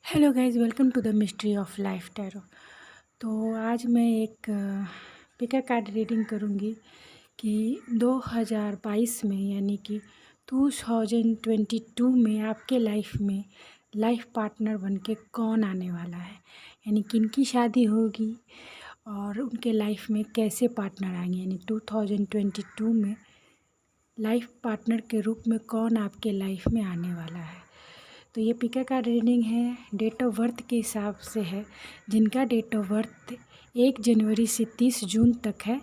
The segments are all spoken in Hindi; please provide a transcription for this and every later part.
Hello guys, welcome to the mystery of life tarot. तो आज मैं एक पिका कार्ड रीडिंग करूंगी कि 2022 में यानी कि 2022 में आपके लाइफ में लाइफ पार्टनर बनके कौन आने वाला है, यानी किनकी शादी होगी और उनके लाइफ में कैसे पार्टनर आएंगे। यानी 2022 में लाइफ पार्टनर के रूप में कौन आपके लाइफ में आने वाला है। तो ये पिका का रीडिंग है, डेट ऑफ बर्थ के हिसाब से है। जिनका डेट ऑफ बर्थ 1 जनवरी से 30 जून तक है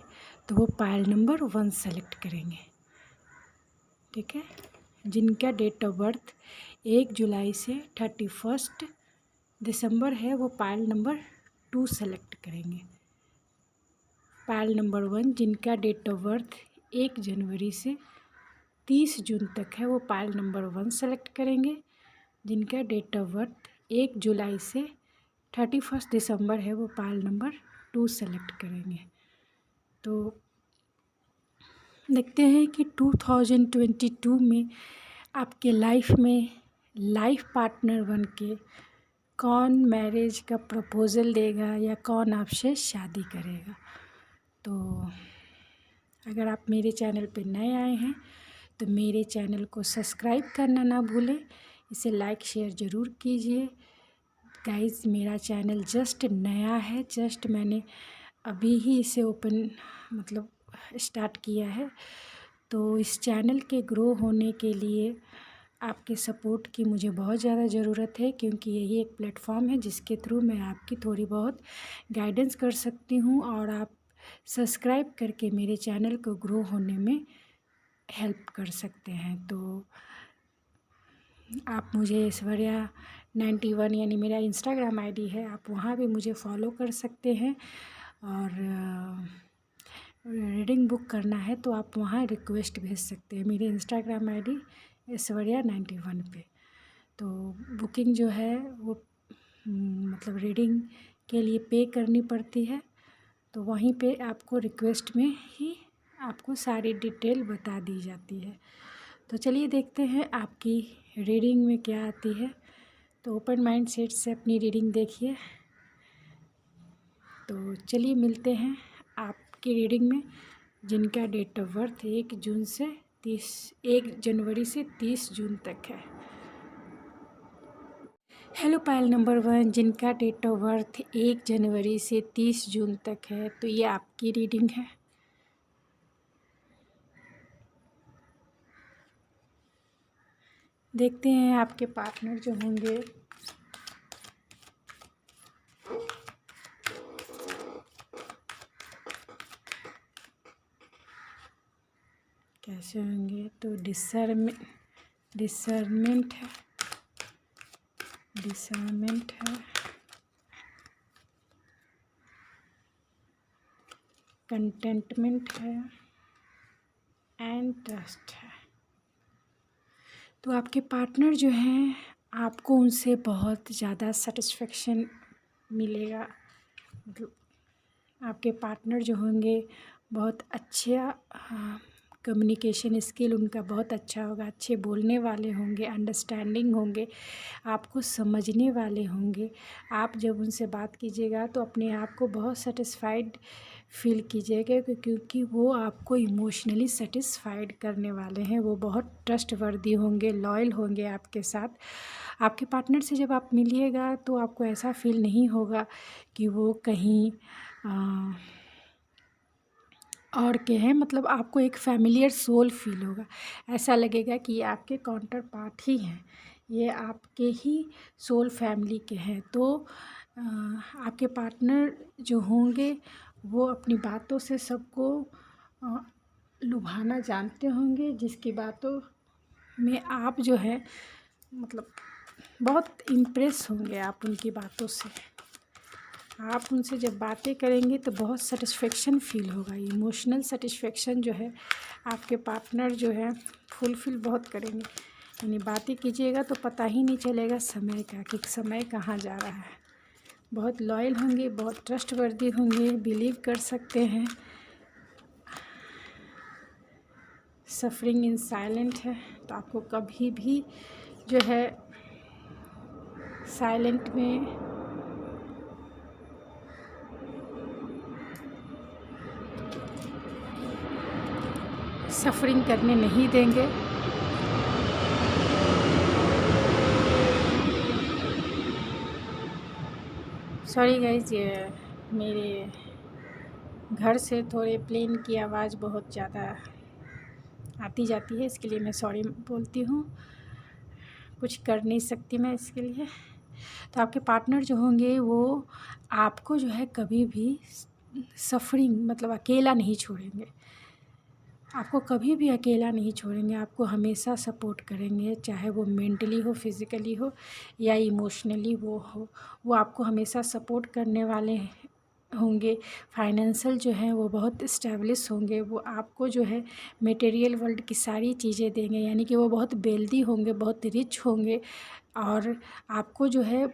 तो वो पायल नंबर 1 सेलेक्ट करेंगे, ठीक है। जिनका डेट ऑफ बर्थ 1 जुलाई से 31 दिसंबर है वो पायल नंबर 2 सेलेक्ट करेंगे। पायल नंबर 1 जिनका डेट ऑफ बर्थ 1 जनवरी से 30 जून तक है वो पायल नंबर 1 सेलेक्ट करेंगे। जिनका डेट ऑफ बर्थ 1 जुलाई से 31 दिसंबर है वो पायल नंबर 2 सेलेक्ट करेंगे। तो देखते हैं कि 2022 में आपके लाइफ में लाइफ पार्टनर बनके कौन मैरिज का प्रपोज़ल देगा या कौन आपसे शादी करेगा। तो अगर आप मेरे चैनल पे नए आए हैं तो मेरे चैनल को सब्सक्राइब करना ना भूलें, इसे लाइक शेयर ज़रूर कीजिए। गाइस, मेरा चैनल जस्ट नया है, जस्ट मैंने अभी ही इसे स्टार्ट किया है। तो इस चैनल के ग्रो होने के लिए आपके सपोर्ट की मुझे बहुत ज़्यादा ज़रूरत है, क्योंकि यही एक प्लेटफॉर्म है जिसके थ्रू मैं आपकी थोड़ी बहुत गाइडेंस कर सकती हूँ और आप सब्सक्राइब करके मेरे चैनल को ग्रो होने में हेल्प कर सकते हैं। तो आप मुझे ऐश्वर्या 91 यानी मेरा इंस्टाग्राम आईडी है, आप वहाँ भी मुझे फॉलो कर सकते हैं। और रीडिंग बुक करना है तो आप वहाँ रिक्वेस्ट भेज सकते हैं मेरे इंस्टाग्राम आईडी ऐश्वर्या 91 पे। तो बुकिंग जो है वो रीडिंग के लिए पे करनी पड़ती है, तो वहीं पे आपको रिक्वेस्ट में ही आपको सारी डिटेल बता दी जाती है। तो चलिए देखते हैं आपकी रीडिंग में क्या आती है। तो ओपन माइंड सेट से अपनी रीडिंग देखिए। तो चलिए मिलते हैं आपकी रीडिंग में जिनका डेट ऑफ बर्थ 1 जनवरी से 30 जून तक है। हेलो पायल नंबर 1 जिनका डेट ऑफ बर्थ 1 जनवरी से 30 जून तक है, तो ये आपकी रीडिंग है। देखते हैं आपके पार्टनर जो होंगे कैसे होंगे। तो डिसर्नमेंट है, कंटेंटमेंट है एंड ट्रस्ट है। तो आपके पार्टनर जो हैं आपको उनसे बहुत ज़्यादा सेटिस्फेक्शन मिलेगा। आपके पार्टनर जो होंगे बहुत अच्छा कम्युनिकेशन स्किल उनका बहुत अच्छा होगा, अच्छे बोलने वाले होंगे, अंडरस्टैंडिंग होंगे, आपको समझने वाले होंगे। आप जब उनसे बात कीजिएगा तो अपने आप को बहुत सेटिस्फाइड फील कीजिएगा, क्योंकि वो आपको इमोशनली सेटिस्फाइड करने वाले हैं। वो बहुत ट्रस्टवर्दी होंगे, लॉयल होंगे आपके साथ। आपके पार्टनर से जब आप मिलिएगा तो आपको ऐसा फील नहीं होगा कि वो कहीं और के हैं, आपको एक फैमिलियर सोल फील होगा। ऐसा लगेगा कि ये आपके काउंटर पार्ट ही हैं, ये आपके ही सोल फैमिली के हैं। तो आपके पार्टनर जो होंगे वो अपनी बातों से सबको लुभाना जानते होंगे, जिसकी बातों में आप जो है बहुत इम्प्रेस होंगे आप उनकी बातों से। आप उनसे जब बातें करेंगे तो बहुत सेटिस्फेक्शन फील होगा, इमोशनल सेटिस्फेक्शन जो है आपके पार्टनर जो है फुलफिल बहुत करेंगे। यानी बातें कीजिएगा तो पता ही नहीं चलेगा समय का कि समय कहाँ जा रहा है। बहुत लॉयल होंगे, बहुत ट्रस्टवर्दी होंगे, बिलीव कर सकते हैं। सफरिंग इन साइलेंट है, तो आपको कभी भी जो है साइलेंट में सफरिंग करने नहीं देंगे। सॉरी गाइज, ये मेरे घर से थोड़े प्लेन की आवाज़ बहुत ज़्यादा आती जाती है, इसके लिए मैं सॉरी बोलती हूँ। कुछ कर नहीं सकती मैं इसके लिए। तो आपके पार्टनर जो होंगे वो आपको जो है कभी भी सफरिंग मतलब अकेला नहीं छोड़ेंगे। आपको कभी भी अकेला नहीं छोड़ेंगे, आपको हमेशा सपोर्ट करेंगे, चाहे वो मेंटली हो, फिज़िकली हो या इमोशनली वो हो। वो आपको हमेशा सपोर्ट करने वाले होंगे। फाइनेंशियल जो है वो बहुत इस्टेब्लिश होंगे। वो आपको जो है मटेरियल वर्ल्ड की सारी चीज़ें देंगे, यानी कि वो बहुत वेल्दी होंगे, बहुत रिच होंगे और आपको जो है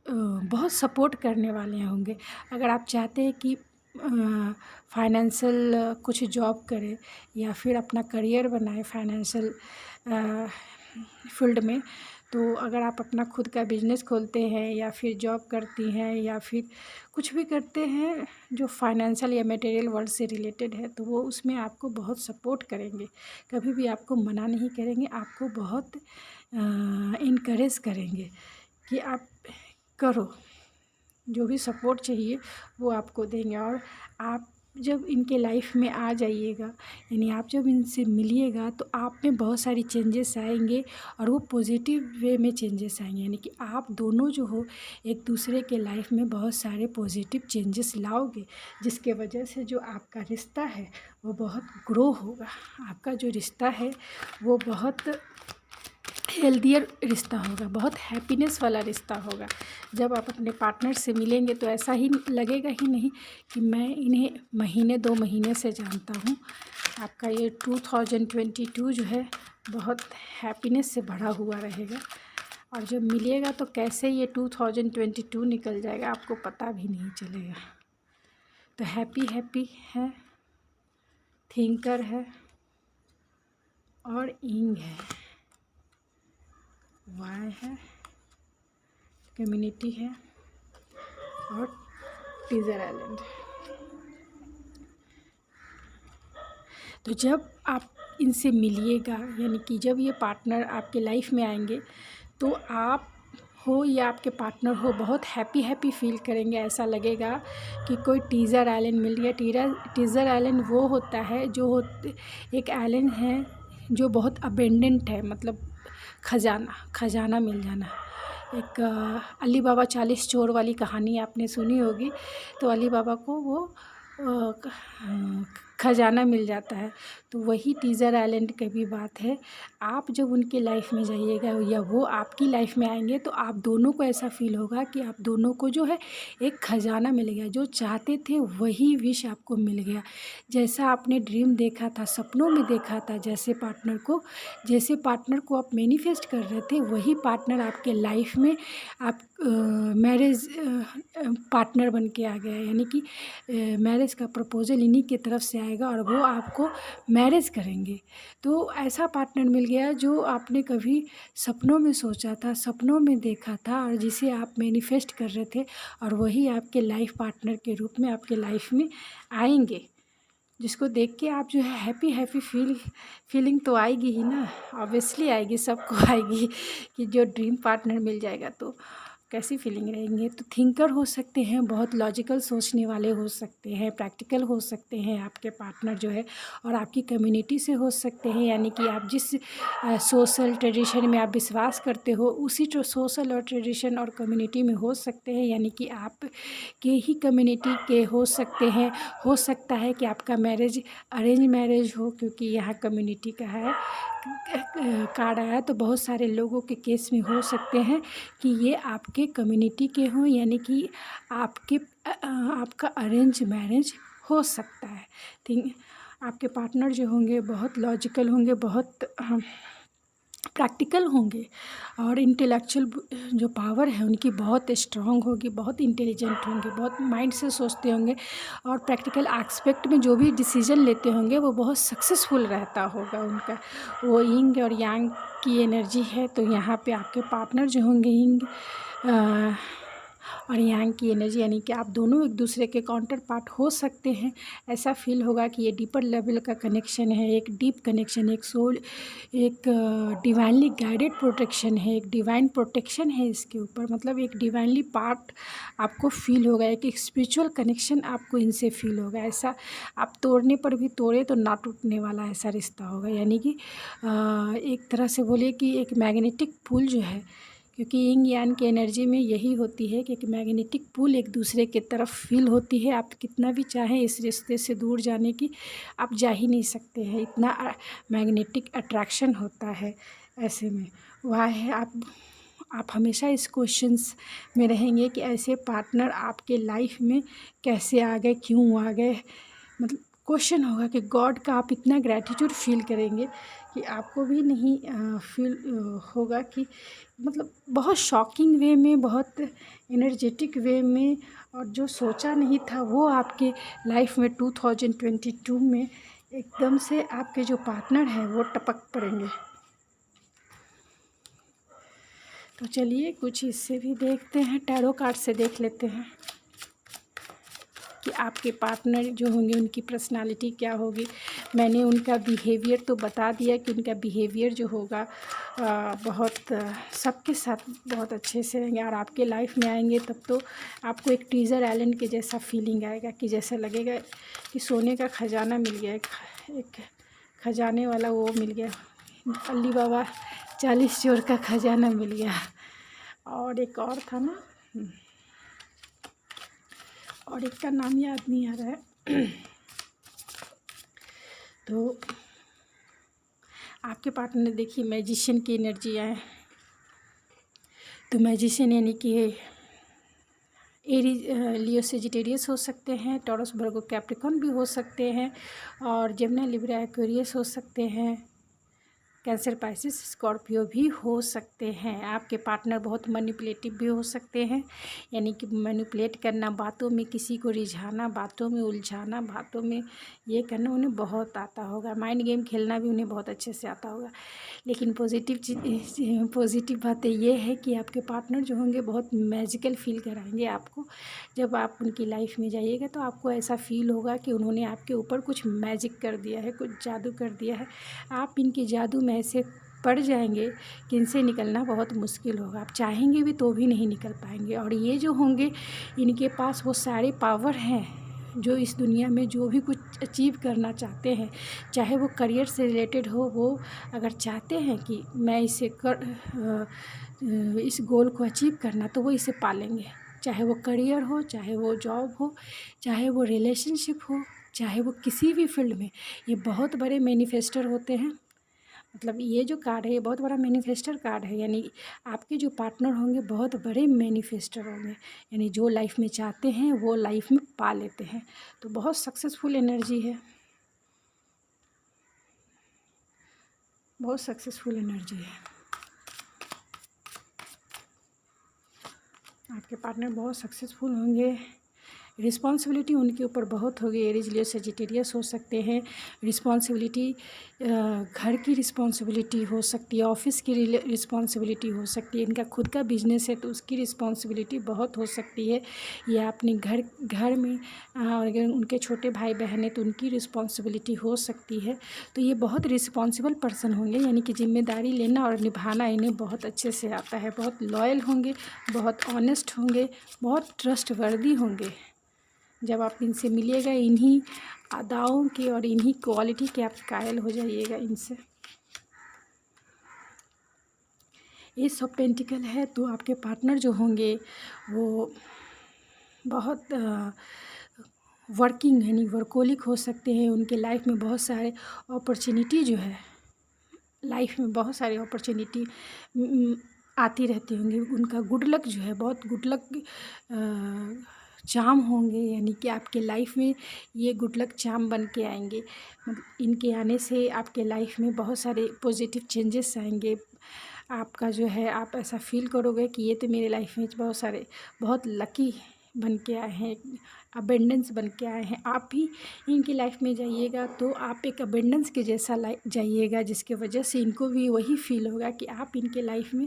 बहुत सपोर्ट करने वाले होंगे। अगर आप चाहते हैं कि फाइनेंशियल कुछ जॉब करें या फिर अपना करियर बनाए फाइनेंशियल फील्ड में, तो अगर आप अपना खुद का बिजनेस खोलते हैं या फिर जॉब करती हैं या फिर कुछ भी करते हैं जो फाइनेंशियल या मटेरियल वर्ल्ड से रिलेटेड है, तो वो उसमें आपको बहुत सपोर्ट करेंगे। कभी भी आपको मना नहीं करेंगे, आपको बहुत इनकरेज करेंगे कि आप करो। जो भी सपोर्ट चाहिए वो आपको देंगे। और आप जब इनके लाइफ में आ जाइएगा, यानी आप जब इनसे मिलिएगा, तो आप में बहुत सारी चेंजेस आएंगे और वो पॉजिटिव वे में चेंजेस आएंगे। यानी कि आप दोनों जो हो एक दूसरे के लाइफ में बहुत सारे पॉजिटिव चेंजेस लाओगे, जिसके वजह से जो आपका रिश्ता है वो बहुत ग्रो होगा। आपका जो रिश्ता है वो बहुत हेल्दियर रिश्ता होगा, बहुत हैप्पीनेस वाला रिश्ता होगा। जब आप अपने पार्टनर से मिलेंगे तो ऐसा ही लगेगा ही नहीं कि मैं इन्हें महीने 2 महीने से जानता हूँ। आपका ये 2022 जो है बहुत हैप्पीनेस से भरा हुआ रहेगा। और जब मिलिएगा तो कैसे ये 2022 निकल जाएगा आपको पता भी नहीं चलेगा। तो हैप्पी है, थिंकर है और इंग है, वाई है, कम्युनिटी है और टीजर आइलैंड। तो जब आप इनसे मिलिएगा, यानी कि जब ये पार्टनर आपके लाइफ में आएंगे, तो आप हो या आपके पार्टनर हो बहुत हैप्पी फील करेंगे। ऐसा लगेगा कि कोई टीजर आइलैंड मिल गया। टीजर आइलैंड वो होता है जो एक आइलैंड है जो बहुत अबेंडेंट है, मतलब खजाना मिल जाना। एक अली बाबा 40 चोर वाली कहानी आपने सुनी होगी। तो अली बाबा को वो खजाना मिल जाता है, तो वही टीजर आइलैंड की भी बात है। आप जब उनके लाइफ में जाइएगा या वो आपकी लाइफ में आएंगे, तो आप दोनों को ऐसा फील होगा कि आप दोनों को जो है एक खजाना मिल गया। जो चाहते थे वही विश आपको मिल गया। जैसा आपने ड्रीम देखा था, सपनों में देखा था, जैसे पार्टनर को आप मैनिफेस्ट कर रहे थे, वही पार्टनर आपके लाइफ में आप मैरिज पार्टनर बन के आ गया। यानी कि मैरिज का प्रपोजल इन्हीं की तरफ से आएगा और वो आपको मैरिज करेंगे। तो ऐसा पार्टनर मिल गया जो आपने कभी सपनों में सोचा था, सपनों में देखा था और जिसे आप मैनिफेस्ट कर रहे थे, और वही आपके लाइफ पार्टनर के रूप में आपके लाइफ में आएंगे। जिसको देख के आप जो है हैप्पी फीलिंग तो आएगी ही ना, ऑब्वियसली आएगी, सबको आएगी कि जो ड्रीम पार्टनर मिल जाएगा तो कैसी फीलिंग रहेंगे। तो थिंकर हो सकते हैं, बहुत लॉजिकल सोचने वाले हो सकते हैं, प्रैक्टिकल हो सकते हैं आपके पार्टनर जो है, और आपकी कम्युनिटी से हो सकते हैं। यानी कि आप जिस सोशल ट्रेडिशन में आप विश्वास करते हो उसी सोशल और ट्रेडिशन और कम्युनिटी में हो सकते हैं। यानी कि आप के ही कम्युनिटी के हो सकते हैं। हो सकता है कि आपका मैरिज अरेंज मैरिज हो, क्योंकि यहाँ कम्युनिटी का है कार्ड आया, तो बहुत सारे लोगों के केस में हो सकते हैं कि ये आपके कम्युनिटी के हों, यानी कि आपका अरेंज मैरिज हो सकता है। ठीक, आपके पार्टनर जो होंगे बहुत लॉजिकल होंगे, बहुत प्रैक्टिकल होंगे और इंटेलेक्चुअल जो पावर है उनकी बहुत स्ट्रांग होगी, बहुत इंटेलिजेंट होंगे, बहुत माइंड से सोचते होंगे और प्रैक्टिकल एस्पेक्ट में जो भी डिसीजन लेते होंगे वो बहुत सक्सेसफुल रहता होगा उनका। वो यिंग और यांग की एनर्जी है। तो यहाँ पे आपके पार्टनर जो होंगे यिंग और यांग की एनर्जी, यानी कि आप दोनों एक दूसरे के काउंटर पार्ट हो सकते हैं। ऐसा फील होगा कि ये डीपर लेवल का कनेक्शन है, एक डीप कनेक्शन, एक सोल, एक डिवाइनली गाइडेड प्रोटेक्शन है, एक डिवाइन प्रोटेक्शन है इसके ऊपर। मतलब एक डिवाइनली पार्ट आपको फील होगा, एक स्पिरिचुअल कनेक्शन आपको इनसे फील होगा। ऐसा आप तोड़ने पर भी तोड़े तो ना टूटने वाला ऐसा रिश्ता होगा। यानी कि एक तरह से बोलिए कि एक मैग्नेटिक पुल जो है, क्योंकि यिंग यान की एनर्जी में यही होती है कि एक मैग्नेटिक पुल एक दूसरे की तरफ फील होती है। आप कितना भी चाहें इस रिश्ते से दूर जाने की, आप जा ही नहीं सकते हैं, इतना मैग्नेटिक अट्रैक्शन होता है। ऐसे में वह है, आप हमेशा इस क्वेश्चंस में रहेंगे कि ऐसे पार्टनर आपके लाइफ में कैसे आ गए, क्यों आ गए। मतलब क्वेश्चन होगा कि गॉड का आप इतना ग्रैटिट्यूड फील करेंगे कि आपको भी नहीं फील होगा कि मतलब बहुत शॉकिंग वे में, बहुत एनर्जेटिक वे में, और जो सोचा नहीं था वो आपके लाइफ में 2022 में एकदम से आपके जो पार्टनर हैं वो टपक पड़ेंगे। तो चलिए कुछ इससे भी देखते हैं, टैरो कार्ड से देख लेते हैं कि आपके पार्टनर जो होंगे उनकी पर्सनालिटी क्या होगी। मैंने उनका बिहेवियर तो बता दिया कि उनका बिहेवियर जो होगा बहुत सबके साथ बहुत अच्छे से रहेंगे, और आपके लाइफ में आएंगे तब तो आपको एक ट्रेजर आइलैंड के जैसा फीलिंग आएगा कि जैसा लगेगा कि सोने का खजाना मिल गया, एक खजाने वाला वो मिल गया, अली बाबा 40 चोर का खजाना मिल गया। और एक और था ना, और एक का नाम याद नहीं आ रहा है। तो आपके पार्टनर ने देखिए मैजिशियन की एनर्जी आए, तो मैजिशियन यानी कि एरीज, लियो सेजिटेरियस हो सकते हैं, टॉरस वर्गो कैप्रिकॉन भी हो सकते हैं, और जेमिनी लिब्रा एक्वेरियस हो सकते हैं, कैंसर पाइसिस स्कॉर्पियो भी हो सकते हैं। आपके पार्टनर बहुत मैनिपुलेटिव भी हो सकते हैं, यानी कि मैनिपुलेट करना, बातों में किसी को रिझाना, बातों में उलझाना, बातों में ये करना उन्हें बहुत आता होगा। माइंड गेम खेलना भी उन्हें बहुत अच्छे से आता होगा। लेकिन पॉजिटिव बातें ये है कि आपके पार्टनर जो होंगे बहुत मैजिकल फील कराएंगे आपको। जब आप उनकी लाइफ में जाइएगा तो आपको ऐसा फील होगा कि उन्होंने आपके ऊपर कुछ मैजिक कर दिया है, कुछ जादू कर दिया है। आप इनके जादू में ऐसे पड़ जाएंगे कि इनसे निकलना बहुत मुश्किल होगा। आप चाहेंगे भी तो भी नहीं निकल पाएंगे। और ये जो होंगे, इनके पास वो सारे पावर हैं जो इस दुनिया में जो भी कुछ अचीव करना चाहते हैं, चाहे वो करियर से रिलेटेड हो, वो अगर चाहते हैं कि मैं इसे इस गोल को अचीव करना, तो वो इसे पालेंगे। चाहे वो करियर हो, चाहे वो जॉब हो, चाहे वो रिलेशनशिप हो, चाहे वो किसी भी फील्ड में, ये बहुत बड़े मैनिफेस्टर होते हैं। मतलब ये जो कार्ड है ये बहुत बड़ा मैनिफेस्टर कार्ड है, यानी आपके जो पार्टनर होंगे बहुत बड़े मैनिफेस्टर होंगे, यानी जो लाइफ में चाहते हैं वो लाइफ में पा लेते हैं। तो बहुत सक्सेसफुल एनर्जी है, बहुत सक्सेसफुल एनर्जी है। आपके पार्टनर बहुत सक्सेसफुल होंगे। रिस्पॉन्सिबिलिटी उनके ऊपर बहुत होगी। एरीज, लियो, सजिटेरियस हो सकते हैं। रिस्पॉन्सिबिलिटी घर की रिस्पॉन्सिबिलिटी हो सकती है, ऑफिस की रिस्पॉन्सिबिलिटी हो सकती है, इनका खुद का बिजनेस है तो उसकी रिस्पॉन्सिबिलिटी बहुत हो सकती है, या अपने घर में अगर उनके छोटे भाई बहन हैं तो उनकी रिस्पॉन्सिबिलिटी हो सकती है। तो ये बहुत रिस्पॉन्सिबल पर्सन होंगे, यानी कि जिम्मेदारी लेना और निभाना इन्हें बहुत अच्छे से आता है। बहुत लॉयल होंगे, बहुत ऑनेस्ट होंगे, बहुत ट्रस्टवर्दी होंगे। जब आप इनसे मिलिएगा इन्हीं अदाओं के और इन्हीं क्वालिटी के आप कायल हो जाइएगा इनसे। एस ऑफ पेंटिकल है, तो आपके पार्टनर जो होंगे वो बहुत वर्किंग यानी वर्कोलिक हो सकते हैं। उनके लाइफ में बहुत सारे अपॉर्चुनिटी जो है, लाइफ में बहुत सारी अपॉर्चुनिटी आती रहती होंगी। उनका गुड लक जो है बहुत गुड लक चार्म होंगे, यानी कि आपके लाइफ में ये गुड लक चार्म बन के आएंगे। मतलब इनके आने से आपके लाइफ में बहुत सारे पॉजिटिव चेंजेस आएंगे। आपका जो है आप ऐसा फील करोगे कि ये तो मेरे लाइफ में बहुत लकी बन के आए हैं, अबेंडेंस बन के आए हैं। आप भी इनकी लाइफ में जाइएगा तो आप एक अबेंडेंस के जैसा जाइएगा, जिसके वजह से इनको भी वही फील होगा कि आप इनके लाइफ में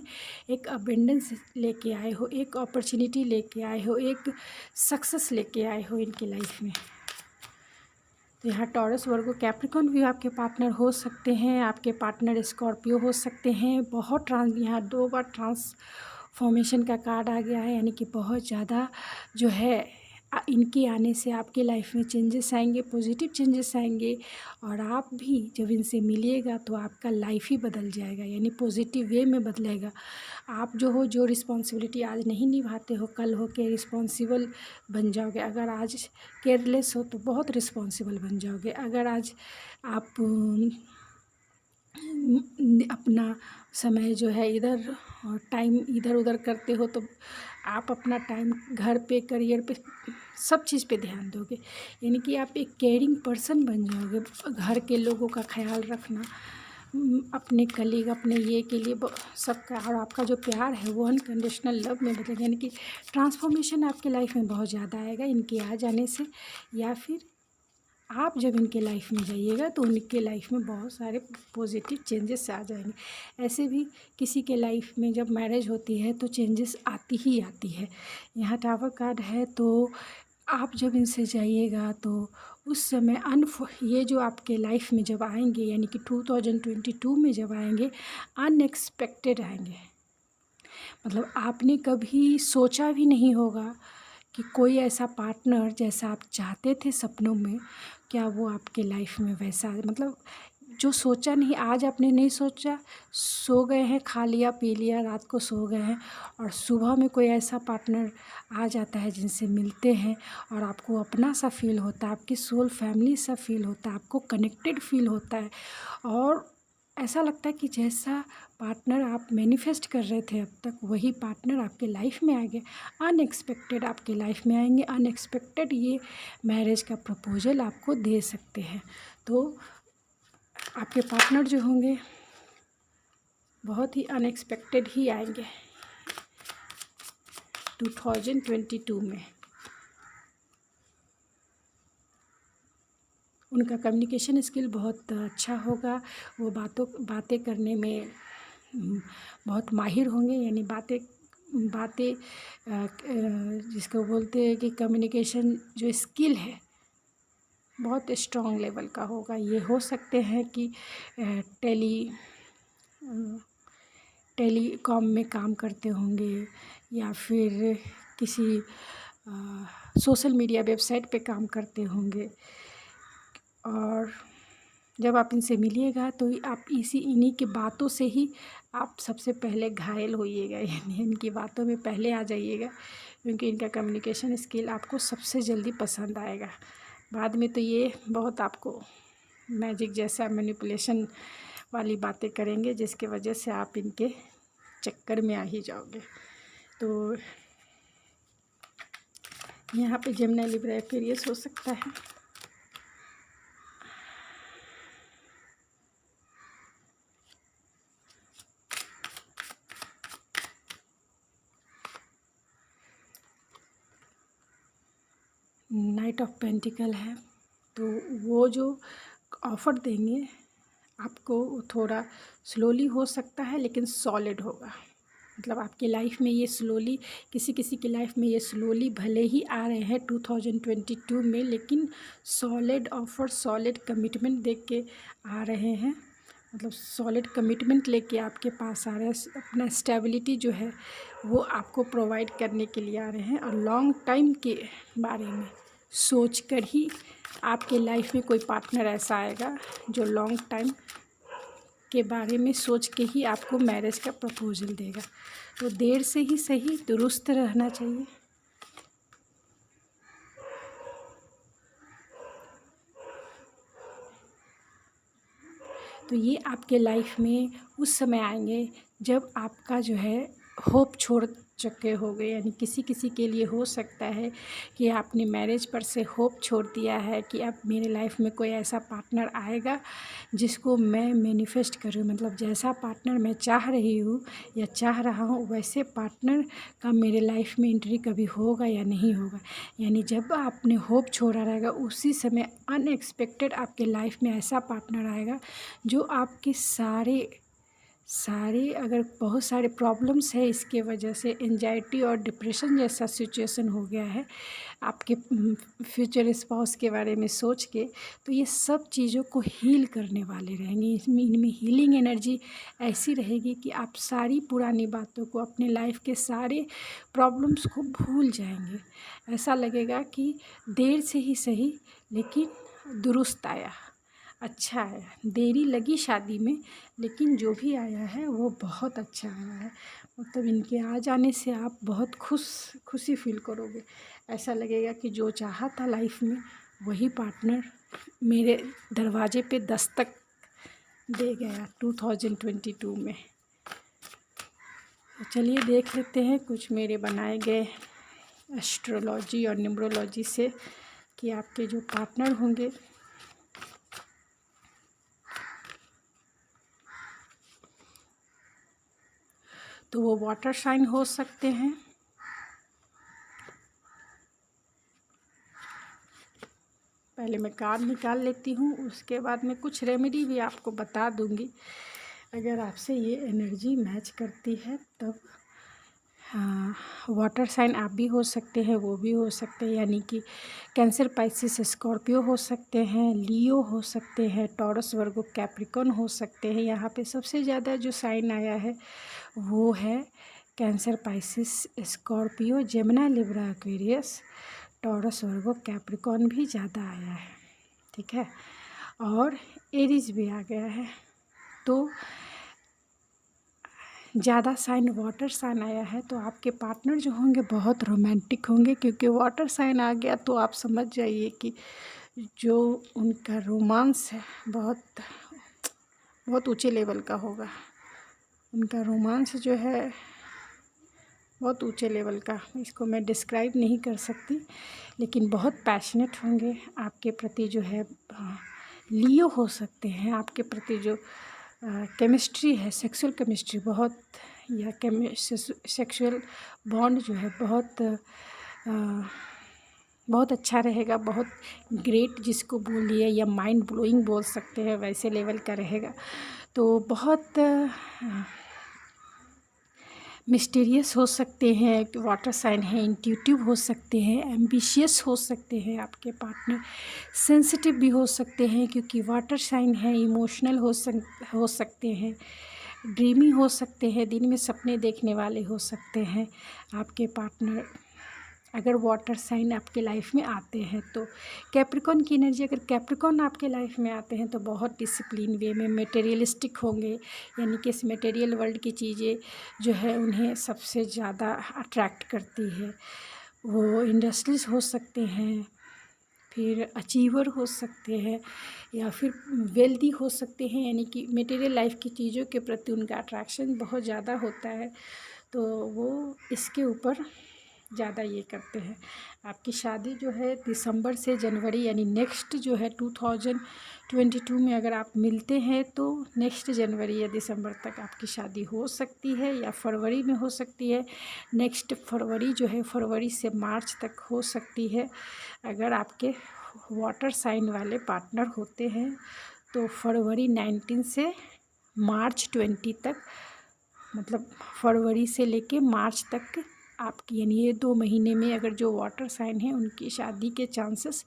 एक अबेंडेंस लेके आए हो, एक अपॉर्चुनिटी लेके आए हो, एक सक्सेस लेके आए हो इनकी लाइफ में। तो यहाँ टॉरस, वर्गो, कैप्रिकॉर्न भी आपके पार्टनर हो सकते हैं। आपके पार्टनर स्कॉर्पियो हो सकते हैं। बहुत यहाँ 2 बार ट्रांसफॉर्मेशन का कार्ड आ गया है, यानी कि बहुत ज़्यादा जो है इनके आने से आपके लाइफ में चेंजेस आएंगे, पॉजिटिव चेंजेस आएंगे। और आप भी जब इनसे मिलिएगा तो आपका लाइफ ही बदल जाएगा, यानी पॉजिटिव वे में बदलेगा। आप जो रिस्पॉन्सिबिलिटी आज नहीं निभाते हो, कल हो के रिस्पॉन्सिबल बन जाओगे। अगर आज केयरलेस हो तो बहुत रिस्पॉन्सिबल बन जाओगे। अगर आज आप अपना समय जो है टाइम इधर उधर करते हो तो आप अपना टाइम घर पे, करियर पे, सब चीज़ पे ध्यान दोगे, यानी कि आप एक केयरिंग पर्सन बन जाओगे। घर के लोगों का ख्याल रखना, अपने कलीग, अपने ये के लिए सबका, और आपका जो प्यार है वो अनकंडीशनल लव में बदलेगा, यानी कि ट्रांसफॉर्मेशन आपके लाइफ में बहुत ज़्यादा आएगा इनके आ जाने से। या फिर आप जब इनके लाइफ में जाइएगा तो उनके लाइफ में बहुत सारे पॉजिटिव चेंजेस आ जाएंगे। ऐसे भी किसी के लाइफ में जब मैरिज होती है तो चेंजेस आती ही आती है। यहाँ टावर कार्ड है, तो आप जब इनसे जाइएगा तो उस समय ये जो आपके लाइफ में जब आएंगे, यानी कि 2022 में जब आएंगे, अनएक्सपेक्टेड आएंगे। मतलब आपने कभी सोचा भी नहीं होगा कि कोई ऐसा पार्टनर जैसा आप चाहते थे सपनों में, क्या वो आपके लाइफ में वैसा, मतलब जो सोचा नहीं, आज आपने नहीं सोचा, सो गए हैं, खा लिया पी लिया, रात को सो गए हैं, और सुबह में कोई ऐसा पार्टनर आ जाता है जिनसे मिलते हैं और आपको अपना सा फील होता है, आपकी सोल फैमिली सा फील होता है, आपको कनेक्टेड फील होता है। और ऐसा लगता है कि जैसा पार्टनर आप मैनिफेस्ट कर रहे थे अब तक, वही पार्टनर आपके लाइफ में आ गया। अनएक्सपेक्टेड आपके लाइफ में आएंगे, अनएक्सपेक्टेड ये मैरिज का प्रपोजल आपको दे सकते हैं। तो आपके पार्टनर जो होंगे बहुत ही अनएक्सपेक्टेड ही आएंगे 2022 में। उनका कम्युनिकेशन स्किल बहुत अच्छा होगा, वो बातें करने में बहुत माहिर होंगे, यानी बातें जिसको बोलते हैं कि कम्युनिकेशन जो स्किल है बहुत स्ट्रॉन्ग लेवल का होगा। ये हो सकते हैं कि टेलीकॉम में काम करते होंगे, या फिर किसी सोशल मीडिया वेबसाइट पे काम करते होंगे। और जब आप इनसे मिलिएगा तो आप इन्हीं की बातों से ही आप सबसे पहले घायल होइएगा, यानी इनकी बातों में पहले आ जाइएगा, क्योंकि इनका कम्युनिकेशन स्किल आपको सबसे जल्दी पसंद आएगा। बाद में तो ये बहुत आपको मैजिक जैसा मैनिपुलेशन वाली बातें करेंगे, जिसके वजह से आप इनके चक्कर में आ ही जाओगे। तो यहाँ पे जेमिनी, लिब्रा, एक्वेरियस हो सकता है। नाइट ऑफ पेंटिकल है, तो वो जो ऑफ़र देंगे आपको थोड़ा स्लोली हो सकता है, लेकिन सॉलिड होगा। मतलब आपकी लाइफ में ये स्लोली, किसी किसी की लाइफ में ये स्लोली भले ही आ रहे हैं 2022 में, लेकिन सॉलिड ऑफ़र, सॉलिड कमिटमेंट देख के आ रहे हैं। मतलब सॉलिड कमिटमेंट लेके आपके पास आ रहे हैं, अपना स्टेबिलिटी जो है वो आपको प्रोवाइड करने के लिए आ रहे हैं। और लॉन्ग टाइम के बारे में सोच कर ही आपके लाइफ में कोई पार्टनर ऐसा आएगा जो लॉन्ग टाइम के बारे में सोच के ही आपको मैरिज का प्रपोजल देगा। तो देर से ही सही, दुरुस्त रहना चाहिए। तो ये आपके लाइफ में उस समय आएंगे जब आपका जो है होप चुके होंगे। यानी किसी किसी के लिए हो सकता है कि आपने मैरिज पर से होप छोड़ दिया है कि अब मेरे लाइफ में कोई ऐसा पार्टनर आएगा जिसको मैं मैनिफेस्ट करूँ, मतलब जैसा पार्टनर मैं चाह रही हूँ या चाह रहा हूँ वैसे पार्टनर का मेरे लाइफ में एंट्री कभी होगा या नहीं होगा। यानी जब आपने होप छोड़ा रहेगा उसी समय अनएक्सपेक्टेड आपके लाइफ में ऐसा पार्टनर आएगा जो आपके सारे अगर बहुत सारे प्रॉब्लम्स है इसके वजह से एंजाइटी और डिप्रेशन जैसा सिचुएशन हो गया है आपके फ्यूचर स्पाउस के बारे में सोच के, तो ये सब चीज़ों को हील करने वाले रहेंगे। इनमें हीलिंग एनर्जी ऐसी रहेगी कि आप सारी पुरानी बातों को, अपने लाइफ के सारे प्रॉब्लम्स को भूल जाएंगे। ऐसा लगेगा कि देर से ही सही लेकिन दुरुस्त आया, अच्छा है। देरी लगी शादी में लेकिन जो भी आया है वो बहुत अच्छा आया है। मतलब इनके आ जाने से आप बहुत खुशी फील करोगे। ऐसा लगेगा कि जो चाहा था लाइफ में वही पार्टनर मेरे दरवाजे पे दस्तक दे गया 2022 में। तो चलिए देख लेते हैं कुछ मेरे बनाए गए एस्ट्रोलॉजी और न्यूमरोलॉजी से कि आपके जो पार्टनर होंगे तो वो वाटर साइन हो सकते हैं। पहले मैं कार्ड निकाल लेती हूँ, उसके बाद मैं कुछ रेमेडी भी आपको बता दूँगी अगर आपसे ये एनर्जी मैच करती है तब। हाँ, वाटर साइन आप भी हो सकते हैं, वो भी हो सकते हैं, यानी कि कैंसर, पाइसिस, स्कॉर्पियो हो सकते हैं, लियो हो सकते हैं, टॉरस, वर्गो, कैप्रिकॉर्न हो सकते हैं। यहाँ पे सबसे ज़्यादा जो साइन आया है वो है Cancer, Pisces, Scorpio, Gemini, Libra, Aquarius, Taurus, Virgo, Capricorn भी ज़्यादा आया है, ठीक है, और एरीज भी आ गया है। तो ज़्यादा साइन वाटर साइन आया है, तो आपके पार्टनर जो होंगे बहुत रोमांटिक होंगे, क्योंकि वाटर साइन आ गया तो आप समझ जाइए कि जो उनका रोमांस है बहुत ऊंचे लेवल का होगा। उनका रोमांस जो है बहुत ऊंचे लेवल का, इसको मैं डिस्क्राइब नहीं कर सकती, लेकिन बहुत पैशनेट होंगे आपके प्रति जो है। लियो हो सकते हैं, आपके प्रति जो केमिस्ट्री है, सेक्सुअल केमिस्ट्री बहुत, या सेक्सुअल बॉन्ड जो है बहुत अच्छा रहेगा, बहुत ग्रेट जिसको बोलिए या माइंड ब्लोइंग बोल सकते हैं, वैसे लेवल का रहेगा। तो बहुत मिस्टीरियस हो सकते हैं, वाटर साइन है, इंट्यूटिव हो सकते हैं, एम्बिशियस हो सकते हैं आपके पार्टनर, सेंसिटिव भी हो सकते हैं क्योंकि वाटर साइन है, इमोशनल हो सकते हैं, ड्रीमी हो सकते हैं, दिन में सपने देखने वाले हो सकते हैं आपके पार्टनर, अगर वाटर साइन आपके लाइफ में आते हैं तो। कैप्रिकॉर्न की एनर्जी, अगर कैप्रिकॉर्न आपके लाइफ में आते हैं तो बहुत डिसिप्लिन वे में मटेरियलिस्टिक होंगे, यानी कि इस मटेरियल वर्ल्ड की चीज़ें जो है उन्हें सबसे ज़्यादा अट्रैक्ट करती है। वो इंडस्ट्रीज हो सकते हैं, फिर अचीवर हो सकते हैं, या फिर वेल्दी हो सकते हैं, यानी कि मटेरियल लाइफ की चीज़ों के प्रति उनका अट्रैक्शन बहुत ज़्यादा होता है, तो वो इसके ऊपर ज़्यादा ये करते हैं। आपकी शादी जो है दिसंबर से जनवरी, यानी नेक्स्ट जो है 2022 में अगर आप मिलते हैं तो नेक्स्ट जनवरी या दिसंबर तक आपकी शादी हो सकती है, या फरवरी में हो सकती है। नेक्स्ट फरवरी जो है, फरवरी से मार्च तक हो सकती है। अगर आपके वाटर साइन वाले पार्टनर होते हैं तो फरवरी 19 से मार्च 20 तक, मतलब फरवरी से लेके मार्च तक आपकी, यानी ये 2 महीने में अगर जो वाटर साइन है उनकी शादी के चांसेस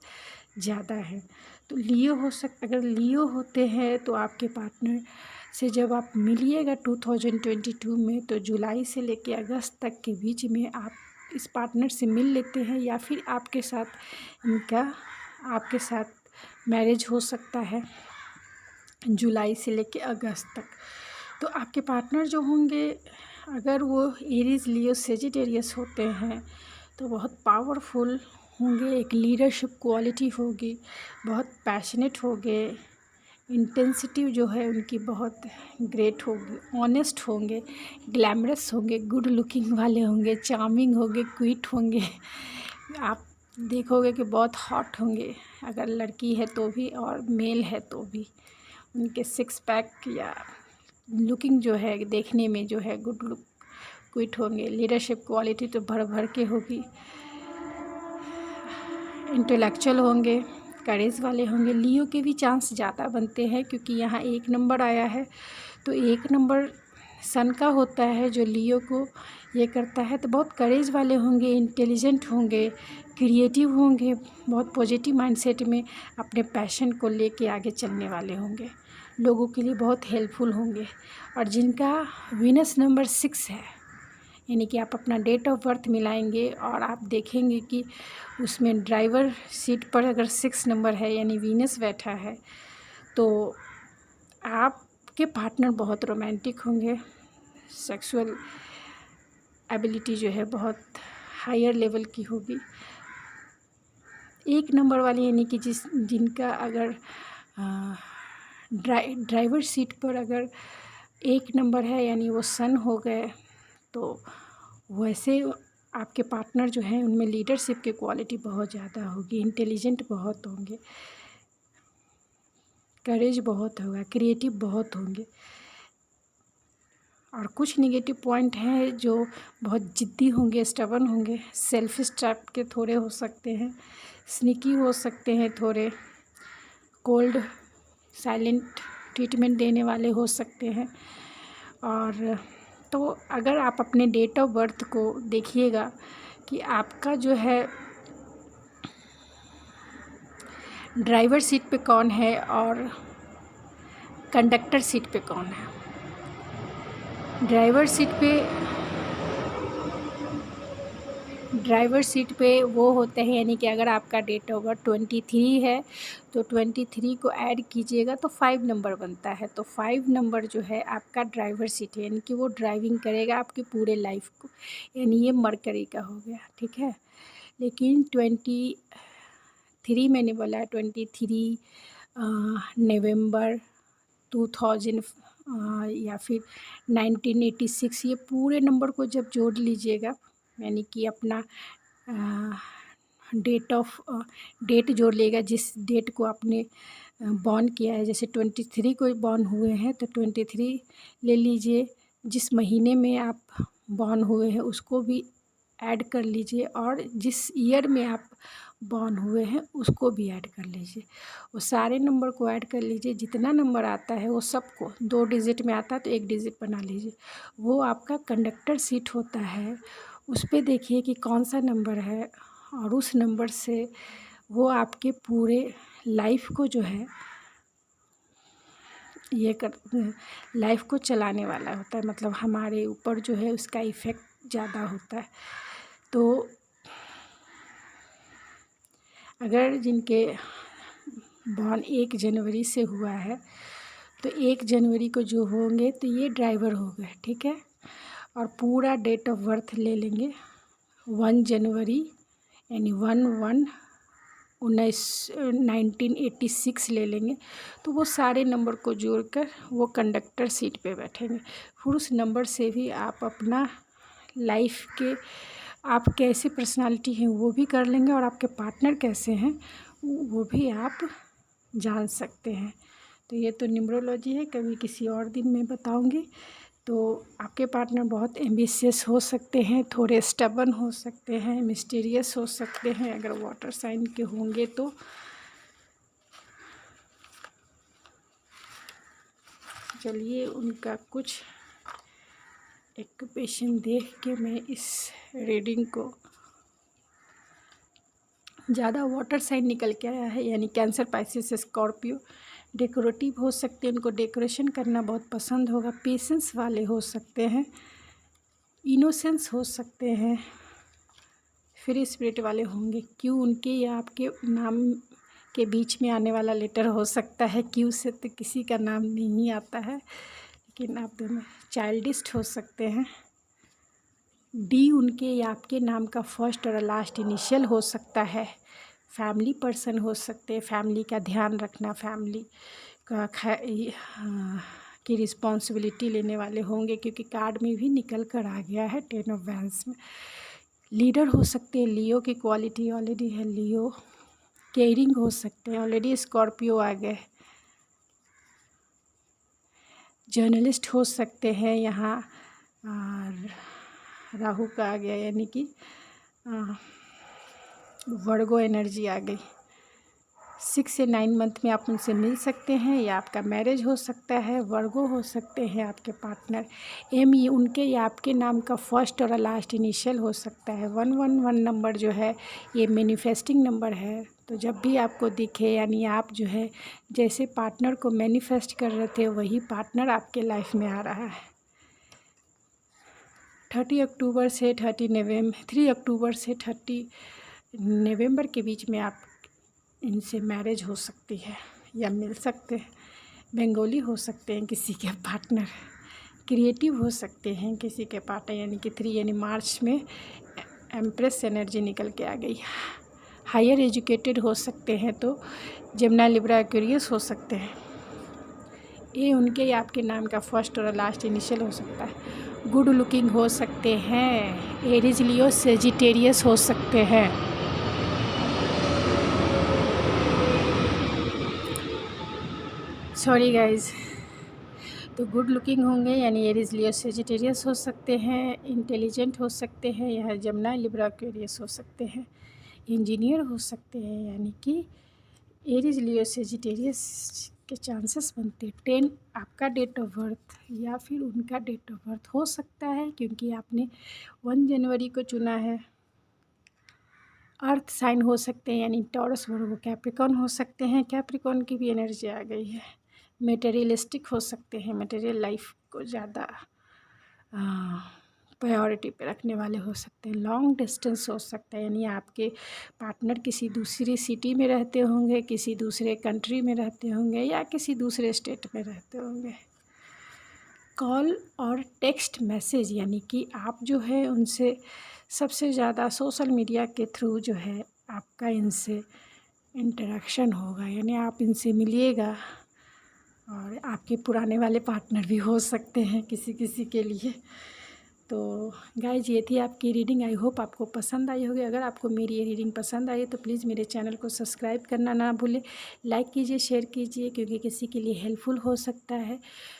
ज़्यादा हैं। तो लियो अगर लियो होते हैं तो आपके पार्टनर से जब आप मिलिएगा 2022 में, तो जुलाई से लेके अगस्त तक के बीच में आप इस पार्टनर से मिल लेते हैं, या फिर आपके साथ मैरिज हो सकता है जुलाई से लेके अगस्त तक। तो आपके पार्टनर जो होंगे अगर वो एरीज, लियो, सेजिटेरियस होते हैं तो बहुत पावरफुल होंगे, एक लीडरशिप क्वालिटी होगी, बहुत पैशनेट होंगे, इंटेंसिटी जो है उनकी बहुत ग्रेट होगी, ऑनेस्ट होंगे, ग्लैमरस होंगे, गुड लुकिंग वाले होंगे, चार्मिंग होंगे, क्विट होंगे। आप देखोगे कि बहुत हॉट होंगे, अगर लड़की है तो भी और मेल है तो भी। उनके सिक्स पैक या लुकिंग जो है देखने में जो है गुड लुक, क्विट होंगे। लीडरशिप क्वालिटी तो भर भर के होगी। इंटेलेक्चुअल होंगे, करेज वाले होंगे। लियो के भी चांस ज़्यादा बनते हैं क्योंकि यहाँ 1 नंबर आया है, तो 1 नंबर सन का होता है जो लियो को ये करता है। तो बहुत करेज वाले होंगे, इंटेलिजेंट होंगे, क्रिएटिव होंगे, बहुत पॉजिटिव माइंडसेट में अपने पैशन को लेके आगे चलने वाले होंगे, लोगों के लिए बहुत हेल्पफुल होंगे। और जिनका वीनस नंबर 6 है, यानी कि आप अपना डेट ऑफ बर्थ मिलाएंगे और आप देखेंगे कि उसमें ड्राइवर सीट पर अगर 6 नंबर है यानी वीनस बैठा है, तो आपके पार्टनर बहुत रोमांटिक होंगे। सेक्सुअल एबिलिटी जो है बहुत हायर लेवल की होगी। 1 नंबर वाली यानी कि जिनका अगर ड्राइवर सीट पर अगर 1 नंबर है यानी वो सन हो गए, तो वैसे आपके पार्टनर जो हैं उनमें लीडरशिप की क्वालिटी बहुत ज़्यादा होगी, इंटेलिजेंट बहुत होंगे, करेज बहुत होगा, क्रिएटिव बहुत होंगे। और कुछ नेगेटिव पॉइंट हैं जो बहुत ज़िद्दी होंगे, स्टबर्न होंगे, सेल्फिश टाइप के थोड़े हो सकते हैं, स्नीकी हो सकते हैं, थोड़े कोल्ड साइलेंट ट्रीटमेंट देने वाले हो सकते हैं। और तो अगर आप अपने डेट ऑफ बर्थ को देखिएगा कि आपका जो है ड्राइवर सीट पे कौन है और कंडक्टर सीट पे कौन है। ड्राइवर सीट पे वो होते हैं, यानी कि अगर आपका डेट ऑफ बर्थ 23 है तो 23 को ऐड कीजिएगा तो 5 नंबर बनता है। तो 5 नंबर जो है आपका ड्राइवर सीट है, यानी कि वो ड्राइविंग करेगा आपकी पूरे लाइफ को, यानी ये मरकरी का हो गया, ठीक है। लेकिन 23 मैंने बोला है, 23 नवंबर 2000 या फिर 1986, ये पूरे नंबर को जब जोड़ लीजिएगा, यानी कि अपना डेट जोड़ लेगा, जिस डेट को आपने बॉर्न किया है। जैसे 23 को बॉर्न हुए हैं तो 23 ले लीजिए, जिस महीने में आप बॉर्न हुए हैं उसको भी ऐड कर लीजिए, और जिस ईयर में आप बॉर्न हुए हैं उसको भी ऐड कर लीजिए। वो सारे नंबर को ऐड कर लीजिए, जितना नंबर आता है वो सबको 2 डिजिट में आता है तो 1 डिजिट बना लीजिए। वो आपका कंडक्टर सीट होता है, उस पे देखिए कि कौन सा नंबर है, और उस नंबर से वो आपके पूरे लाइफ को जो है लाइफ को चलाने वाला होता है, मतलब हमारे ऊपर जो है उसका इफ़ेक्ट ज़्यादा होता है। तो अगर जिनके बॉर्न 1 जनवरी से हुआ है तो 1 जनवरी को जो होंगे तो ये ड्राइवर हो गए, ठीक है। और पूरा डेट ऑफ बर्थ ले लेंगे 1 जनवरी यानी 1986 ले लेंगे, तो वो सारे नंबर को जोड़कर वो कंडक्टर सीट पे बैठेंगे। फिर उस नंबर से भी आप अपना लाइफ के आप कैसी पर्सनालिटी हैं वो भी कर लेंगे, और आपके पार्टनर कैसे हैं वो भी आप जान सकते हैं। तो ये तो न्यूमरोलॉजी है, कभी किसी और दिन मैं बताऊंगी। तो आपके पार्टनर बहुत एम्बिशियस हो सकते हैं, थोड़े स्टबर्न हो सकते हैं, मिस्टीरियस हो सकते हैं अगर वाटर साइन के होंगे तो। चलिए उनका कुछ ऑक्यूपेशन देख के मैं इस रीडिंग को, ज़्यादा वाटर साइन निकल के आया है, यानी कैंसर, पाइसेस, स्कॉर्पियो। डेकोरेटिव हो सकते हैं, उनको डेकोरेशन करना बहुत पसंद होगा, पेशेंस वाले हो सकते हैं, इनोसेंस हो सकते हैं, फ्री स्पिरिट वाले होंगे। क्यू उनके या आपके नाम के बीच में आने वाला लेटर हो सकता है, क्यू से तो किसी का नाम नहीं आता है, लेकिन आप दोनों चाइल्डिश हो सकते हैं। डी उनके या आपके नाम का फर्स्ट और लास्ट इनिशियल हो सकता है। फैमिली पर्सन हो सकते हैं, फैमिली का ध्यान रखना, फैमिली का की रिस्पॉन्सिबिलिटी लेने वाले होंगे, क्योंकि कार्ड में भी निकल कर आ गया है 10 ऑफ वैंड्स में। लीडर हो सकते हैं, लियो की क्वालिटी ऑलरेडी है, लियो। केयरिंग हो सकते हैं, ऑलरेडी स्कॉर्पियो आ गए। जर्नलिस्ट हो सकते हैं यहाँ, और राहु का आ गया, यानी कि वर्गो एनर्जी आ गई। 6 से 9 मंथ में आप उनसे मिल सकते हैं, या आपका मैरिज हो सकता है। वर्गो हो सकते हैं आपके पार्टनर। एम ये उनके या आपके नाम का फर्स्ट और लास्ट इनिशियल हो सकता है। 111 नंबर जो है ये मैनिफेस्टिंग नंबर है, तो जब भी आपको दिखे, यानी आप जो है जैसे पार्टनर को मैनिफेस्ट कर रहे थे वही पार्टनर आपके लाइफ में आ रहा है। 3 अक्टूबर से 30 नवंबर के बीच में आप इनसे मैरिज हो सकती है या मिल सकते हैं। बंगाली हो सकते हैं किसी के पार्टनर। क्रिएटिव हो सकते हैं किसी के पार्टनर, यानी कि 3 यानी मार्च में एम्प्रेस एनर्जी निकल के आ गई। हायर एजुकेटेड हो सकते हैं, तो जेमिनी, लिब्रा, एक्वेरियस हो सकते हैं। ये उनके या आपके नाम का फर्स्ट और लास्ट इनिशियल हो सकता है। गुड लुकिंग हो सकते हैं। एरीज, लियो, सेजिटेरियस हो सकते हैं। Sorry guys. तो गुड लुकिंग होंगे, यानी एरीज, लियो, सेजिटेरियस हो सकते हैं। इंटेलिजेंट हो सकते हैं, यह जेमिनी, लिब्रा, एक्वेरियस हो सकते हैं। इंजीनियर हो सकते हैं, यानी कि एरीज, लियो, सेजिटेरियस के चांसेस बनते हैं। 10 आपका डेट ऑफ बर्थ या फिर उनका डेट ऑफ बर्थ हो सकता है, क्योंकि आपने 1 जनवरी को चुना है। अर्थ साइन हो सकते हैं, यानी टॉरस, वर्गो, कैप्रिकॉर्न हो सकते हैं। कैप्रिकॉर्न की भी एनर्जी आ गई है। मटेरियलिस्टिक हो सकते हैं, मटेरियल लाइफ को ज़्यादा प्रायोरिटी पे रखने वाले हो सकते हैं। लॉन्ग डिस्टेंस हो सकता है, यानी आपके पार्टनर किसी दूसरी सिटी में रहते होंगे, किसी दूसरे कंट्री में रहते होंगे, या किसी दूसरे स्टेट में रहते होंगे। कॉल और टेक्स्ट मैसेज, यानी कि आप जो है उनसे सबसे ज़्यादा सोशल मीडिया के थ्रू जो है आपका इनसे इंटरेक्शन होगा, यानी आप इनसे मिलिएगा। और आपके पुराने वाले पार्टनर भी हो सकते हैं किसी किसी के लिए। तो गाइज, ये थी आपकी रीडिंग। आई होप आपको पसंद आई होगी। अगर आपको मेरी ये रीडिंग पसंद आई तो प्लीज़ मेरे चैनल को सब्सक्राइब करना ना भूलें। लाइक कीजिए, शेयर कीजिए, क्योंकि किसी के लिए हेल्पफुल हो सकता है।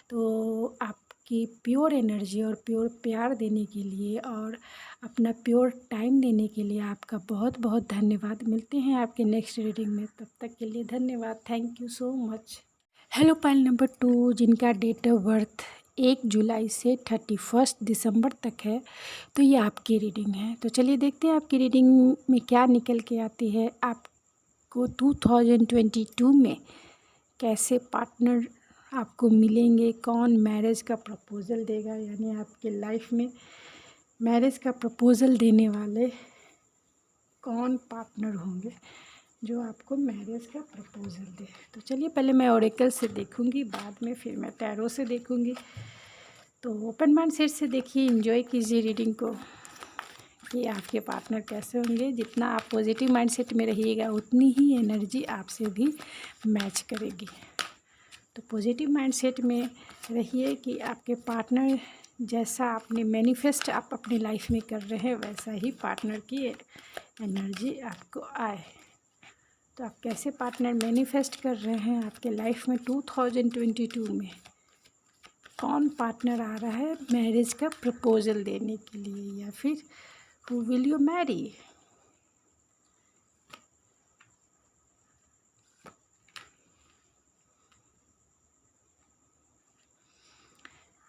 तो आपकी प्योर एनर्जी और प्योर प्यार देने के लिए और अपना प्योर टाइम देने के लिए आपका बहुत बहुत धन्यवाद। मिलते हैं आपके नेक्स्ट रीडिंग में, तब तक के लिए धन्यवाद। Thank you so much. Hello pile number 2, जिनका डेट ऑफ बर्थ 1 जुलाई से 31 दिसंबर तक है, तो ये आपकी रीडिंग है। तो चलिए देखते हैं आपकी रीडिंग में क्या निकल के आती है। आपको 2022 में कैसे पार्टनर आपको मिलेंगे, कौन मैरिज का प्रपोज़ल देगा, यानी आपके लाइफ में मैरिज का प्रपोज़ल देने वाले कौन पार्टनर होंगे जो आपको मैरिज का प्रपोज़ल दे। तो चलिए पहले मैं ओरेकल से देखूंगी, बाद में फिर मैं टैरो से देखूंगी। तो ओपन माइंड सेट से देखिए, एंजॉय कीजिए रीडिंग को कि आपके पार्टनर कैसे होंगे। जितना आप पॉजिटिव माइंड सेट में रहिएगा उतनी ही एनर्जी आपसे भी मैच करेगी। तो पॉजिटिव माइंड सेट में रहिए कि आपके पार्टनर जैसा आपने मैनिफेस्ट आप अपनी लाइफ में कर रहे हैं वैसा ही पार्टनर की एनर्जी आपको आए। तो आप कैसे पार्टनर मैनिफेस्ट कर रहे हैं आपके लाइफ में 2022 में, कौन पार्टनर आ रहा है मैरिज का प्रपोज़ल देने के लिए, या फिर हु विल यू मैरी।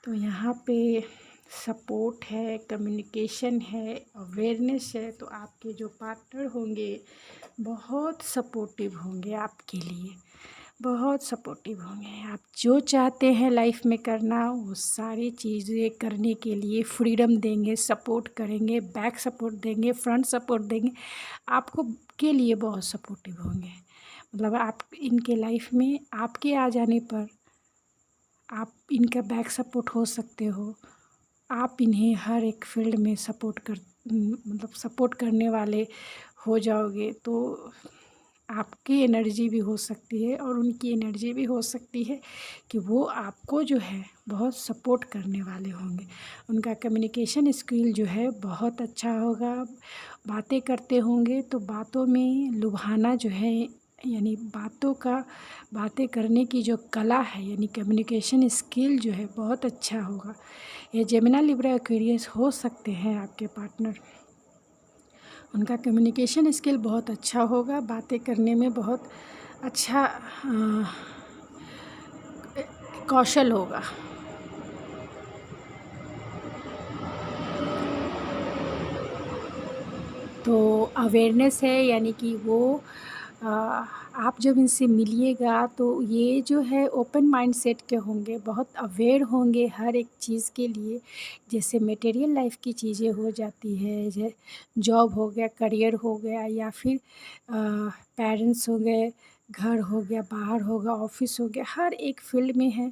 तो यहाँ पे सपोर्ट है, कम्युनिकेशन है, अवेयरनेस है। तो आपके जो पार्टनर होंगे बहुत सपोर्टिव होंगे आपके लिए, बहुत सपोर्टिव होंगे। आप जो चाहते हैं लाइफ में करना वो सारी चीज़ें करने के लिए फ्रीडम देंगे, सपोर्ट करेंगे, बैक सपोर्ट देंगे, फ्रंट सपोर्ट देंगे, आपको के लिए बहुत सपोर्टिव होंगे। मतलब आप इनके लाइफ में आपके आ जाने पर आप इनका बैक सपोर्ट हो सकते हो। आप इन्हें हर एक फील्ड में सपोर्ट करने वाले हो जाओगे। तो आपकी एनर्जी भी हो सकती है और उनकी एनर्जी भी हो सकती है कि वो आपको जो है बहुत सपोर्ट करने वाले होंगे। उनका कम्युनिकेशन स्किल जो है बहुत अच्छा होगा। बातें करते होंगे तो बातों में लुभाना जो है, यानी बातें करने की जो कला है, यानी कम्युनिकेशन स्किल जो है बहुत अच्छा होगा। ये जेमिनी, लिब्रा, एक्वेरियस हो सकते हैं आपके पार्टनर। उनका कम्युनिकेशन स्किल बहुत अच्छा होगा, बातें करने में बहुत अच्छा कौशल होगा। तो अवेयरनेस है, यानी कि वो आप जब इनसे मिलिएगा तो ये जो है ओपन माइंडसेट के होंगे, बहुत अवेयर होंगे हर एक चीज़ के लिए। जैसे मटेरियल लाइफ की चीज़ें हो जाती है, जॉब हो गया, करियर हो गया, या फिर पेरेंट्स हो गए, घर हो गया, बाहर होगा, ऑफिस हो गया, हर एक फील्ड में है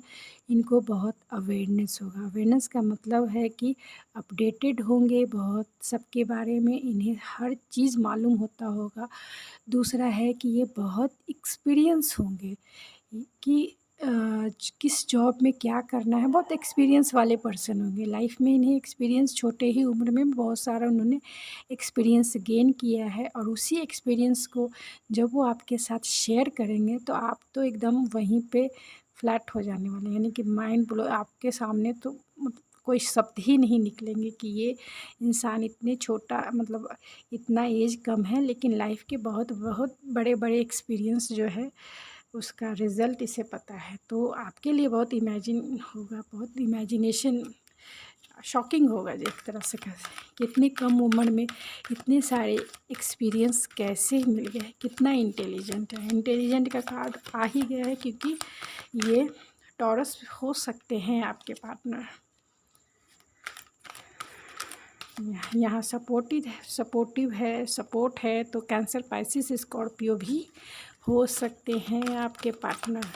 इनको बहुत अवेयरनेस होगा। अवेयरनेस का मतलब है कि अपडेटेड होंगे बहुत, सबके बारे में इन्हें हर चीज़ मालूम होता होगा। दूसरा है कि ये बहुत एक्सपीरियंस होंगे कि किस जॉब में क्या करना है, बहुत एक्सपीरियंस वाले पर्सन होंगे। लाइफ में इन्हें एक्सपीरियंस छोटे ही उम्र में बहुत सारा उन्होंने एक्सपीरियंस गेन किया है, और उसी एक्सपीरियंस को जब वो आपके साथ शेयर करेंगे तो आप तो एकदम वहीं पे फ्लैट हो जाने वाले हैं, यानी कि माइंड ब्लो। आपके सामने तो कोई शब्द ही नहीं निकलेंगे कि ये इंसान इतने छोटा, मतलब इतना एज कम है लेकिन लाइफ के बहुत बहुत बड़े बड़े एक्सपीरियंस जो है उसका रिज़ल्ट इसे पता है। तो आपके लिए बहुत इमेजिन होगा, बहुत इमेजिनेशन शॉकिंग होगा एक तरह से। कैसे कितनी कम उम्र में इतने सारे एक्सपीरियंस कैसे मिल गए, कितना इंटेलिजेंट है। इंटेलिजेंट का कार्ड आ ही गया है क्योंकि ये टॉरस हो सकते हैं आपके पार्टनर। यहाँ सपोर्टिव है, सपोर्ट है, तो कैंसर, पाइसिस, स्कॉर्पियो भी हो सकते हैं आपके पार्टनर।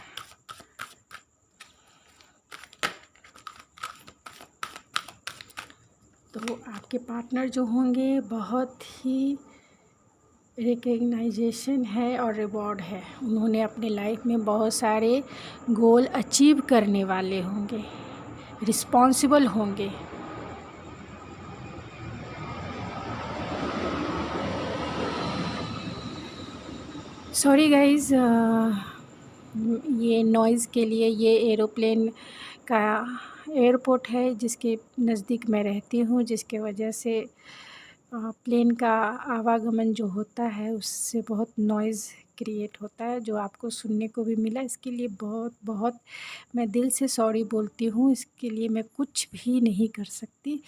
तो आपके पार्टनर जो होंगे बहुत ही रिकग्नाइजेशन है और रिवॉर्ड है। उन्होंने अपने लाइफ में बहुत सारे गोल अचीव करने वाले होंगे, रिस्पॉन्सिबल होंगे। सॉरी गाइज़, ये नॉइज़ के लिए, ये एरोप्लेन का एयरपोर्ट है जिसके नज़दीक मैं रहती हूँ, जिसके वजह से प्लेन का आवागमन जो होता है उससे बहुत नॉइज़ क्रिएट होता है, जो आपको सुनने को भी मिला। इसके लिए बहुत बहुत मैं दिल से सॉरी बोलती हूँ। इसके लिए मैं कुछ भी नहीं कर सकती,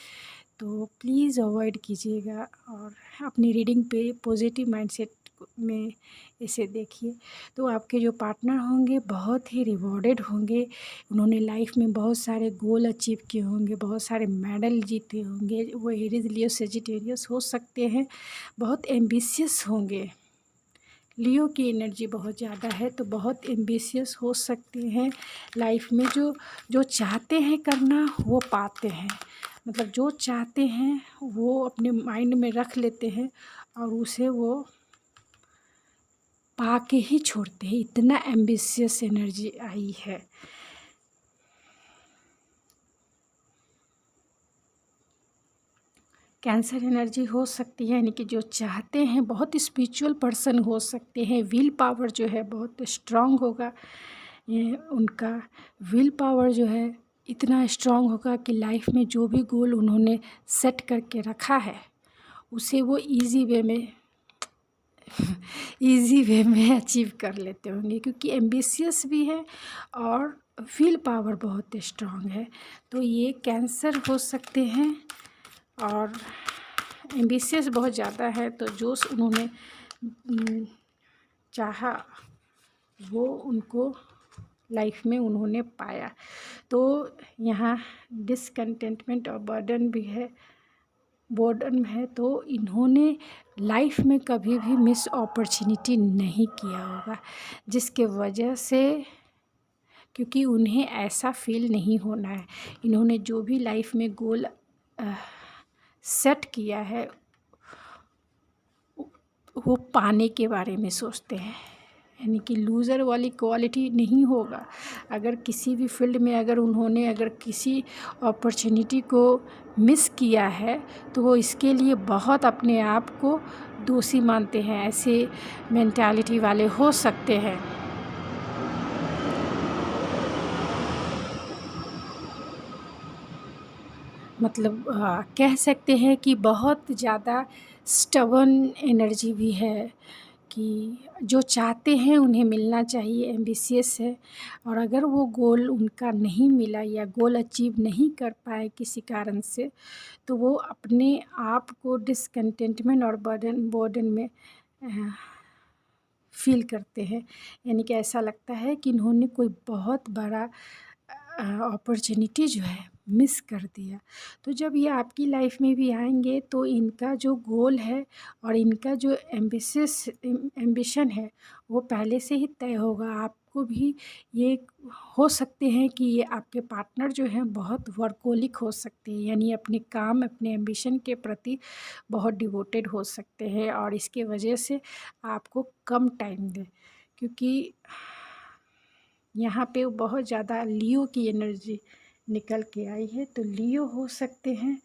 तो प्लीज़ अवॉइड कीजिएगा और अपनी रीडिंग पे पॉजिटिव माइंडसेट में इसे देखिए। तो आपके जो पार्टनर होंगे बहुत ही रिवॉर्डेड होंगे। उन्होंने लाइफ में बहुत सारे गोल अचीव किए होंगे, बहुत सारे मेडल जीते होंगे। वो एरीज, लियो, सेजिटेरियस हो सकते हैं, बहुत एम्बिशियस होंगे। लियो की एनर्जी बहुत ज़्यादा है तो बहुत एम्बिशियस हो सकते हैं। लाइफ में जो जो चाहते हैं करना वो पाते हैं, मतलब जो चाहते हैं वो अपने माइंड में रख लेते हैं और उसे वो पा के ही छोड़ते हैं। इतना एम्बिशियस एनर्जी आई है। कैंसर एनर्जी हो सकती है, यानी कि जो चाहते हैं, बहुत स्पिरिचुअल पर्सन हो सकते हैं। विल पावर जो है बहुत स्ट्रांग होगा। ये उनका विल पावर जो है इतना स्ट्रांग होगा कि लाइफ में जो भी गोल उन्होंने सेट करके रखा है उसे वो इजी वे में अचीव कर लेते होंगे, क्योंकि एम्बिशियस भी है और विल पावर बहुत स्ट्रांग है। तो ये कैंसर हो सकते हैं और एम्बिशियस बहुत ज़्यादा है, तो जो उन्होंने चाहा वो उनको लाइफ में उन्होंने पाया। तो यहाँ डिसकंटेंटमेंट और बोर्डन है, तो इन्होंने लाइफ में कभी भी मिस अपॉर्चुनिटी नहीं किया होगा, जिसके वजह से, क्योंकि उन्हें ऐसा फील नहीं होना है। इन्होंने जो भी लाइफ में गोल सेट किया है वो पाने के बारे में सोचते हैं, यानी कि लूज़र वाली क्वालिटी नहीं होगा। अगर किसी भी फील्ड में अगर किसी अपॉर्चुनिटी को मिस किया है तो वो इसके लिए बहुत अपने आप को दोषी मानते हैं। ऐसे मेंटालिटी वाले हो सकते हैं। मतलब कह सकते हैं कि बहुत ज़्यादा स्टबर्न एनर्जी भी है कि जो चाहते हैं उन्हें मिलना चाहिए, एम्बिशियस है। और अगर वो गोल उनका नहीं मिला या गोल अचीव नहीं कर पाए किसी कारण से, तो वो अपने आप को डिसकंटेंटमेंट और बर्डन में फ़ील करते हैं। यानी कि ऐसा लगता है कि इन्होंने कोई बहुत बड़ा अपॉर्चुनिटी जो है मिस कर दिया। तो जब ये आपकी लाइफ में भी आएँगे तो इनका जो गोल है और इनका जो एम्बिशन है वो पहले से ही तय होगा। आपको भी ये हो सकते हैं कि ये आपके पार्टनर जो हैं बहुत वर्कोलिक हो सकते हैं, यानी अपने काम, अपने एम्बिशन के प्रति बहुत डिवोटेड हो सकते हैं और इसके वजह से आपको कम टाइम दें, क्योंकि यहाँ पे बहुत ज़्यादा लियो की एनर्जी निकल के आई है। तो लियो हो सकते हैं,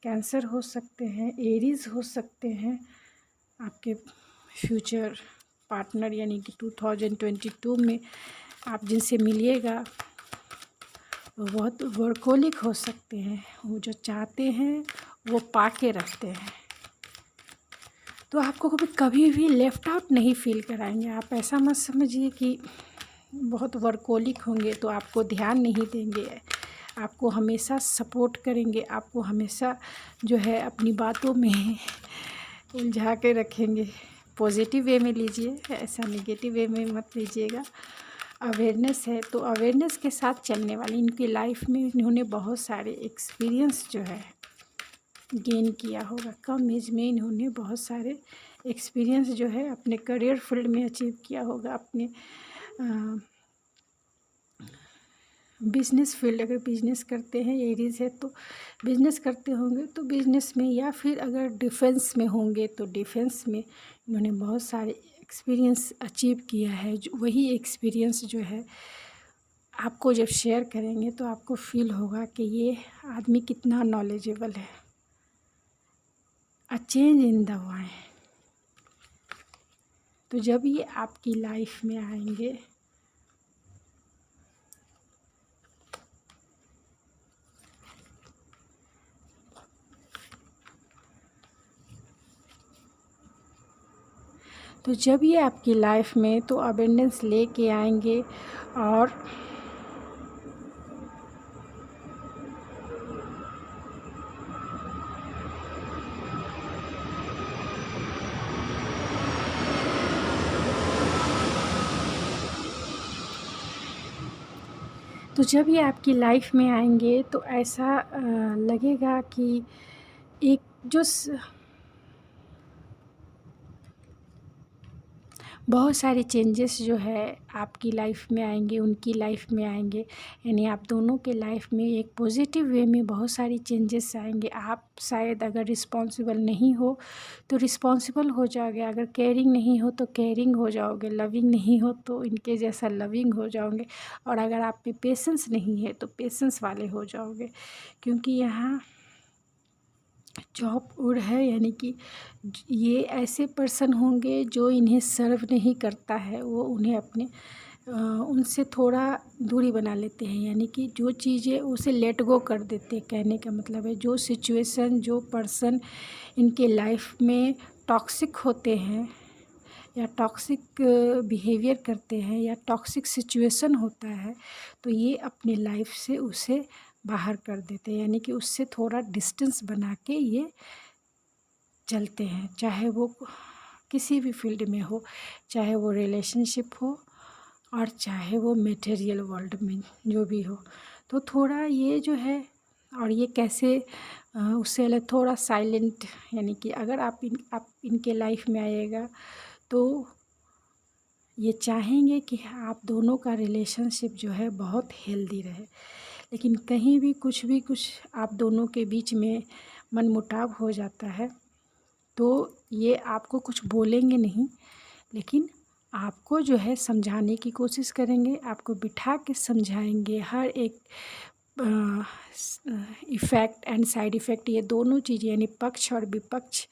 कैंसर हो सकते हैं, एरीज़ हो सकते हैं आपके फ्यूचर पार्टनर, यानी कि 2022 में आप जिनसे मिलिएगा वो बहुत वर्कोलिक हो सकते हैं। वो जो चाहते हैं वो पा के रखते हैं, तो आपको कभी भी लेफ़्ट आउट नहीं फ़ील कराएंगे। आप ऐसा मत समझिए कि बहुत वर्कोलिक होंगे तो आपको ध्यान नहीं देंगे, आपको हमेशा सपोर्ट करेंगे, आपको हमेशा जो है अपनी बातों में उलझा के रखेंगे। पॉजिटिव वे में लीजिए, ऐसा नेगेटिव वे में मत लीजिएगा। अवेयरनेस है तो अवेयरनेस के साथ चलने वाली इनकी लाइफ में इन्होंने बहुत सारे एक्सपीरियंस जो है गेन किया होगा। कम एज में इन्होंने बहुत सारे एक्सपीरियंस जो है अपने करियर फील्ड में अचीव किया होगा। अपने बिज़नेस फील्ड, अगर बिज़नेस करते हैं, एरीज़ है तो बिज़नेस करते होंगे तो बिज़नेस में, या फिर अगर डिफेंस में होंगे तो डिफेंस में इन्होंने बहुत सारे एक्सपीरियंस अचीव किया है। जो वही एक्सपीरियंस जो है आपको जब शेयर करेंगे तो आपको फील होगा कि ये आदमी कितना नॉलेजेबल है। A change in the y. तो जब ये आपकी लाइफ में आएंगे तो जब ये आपकी लाइफ में तो अबेंडेंस लेके आएंगे। और तो जब ये आपकी लाइफ में आएंगे तो ऐसा लगेगा कि एक जो बहुत सारे चेंजेस जो है आपकी लाइफ में आएंगे, उनकी लाइफ में आएंगे, यानी आप दोनों के लाइफ में एक पॉजिटिव वे में बहुत सारी चेंजेस आएंगे। आप शायद अगर रिस्पॉन्सिबल नहीं हो तो रिस्पॉन्सिबल हो जाओगे, अगर केयरिंग नहीं हो तो केयरिंग हो जाओगे, लविंग नहीं हो तो इनके जैसा लविंग हो जाओगे, और अगर आप में पेशेंस नहीं है तो पेशेंस वाले हो जाओगे। क्योंकि यहाँ जॉब उड़ है, यानी कि ये ऐसे पर्सन होंगे जो इन्हें सर्व नहीं करता है, वो उन्हें अपने उनसे थोड़ा दूरी बना लेते हैं, यानी कि जो चीज़ें उसे लेट गो कर देते हैं। कहने का मतलब है जो सिचुएशन, जो पर्सन इनके लाइफ में टॉक्सिक होते हैं या टॉक्सिक बिहेवियर करते हैं या टॉक्सिक सिचुएशन होता है, तो ये अपने लाइफ से उसे बाहर कर देते हैं, यानी कि उससे थोड़ा डिस्टेंस बना के ये चलते हैं। चाहे वो किसी भी फील्ड में हो, चाहे वो रिलेशनशिप हो और चाहे वो मटेरियल वर्ल्ड में जो भी हो। तो थोड़ा ये जो है, और ये कैसे उससे अलग थोड़ा साइलेंट, यानी कि अगर आप इनके लाइफ में आइएगा तो ये चाहेंगे कि आप दोनों का रिलेशनशिप जो है बहुत हेल्दी रहे। लेकिन कहीं भी कुछ आप दोनों के बीच में मनमुटाव हो जाता है तो ये आपको कुछ बोलेंगे नहीं, लेकिन आपको जो है समझाने की कोशिश करेंगे, आपको बिठा के समझाएंगे। हर एक इफ़ेक्ट एंड साइड इफ़ेक्ट, ये दोनों चीज़ें यानी पक्ष और विपक्ष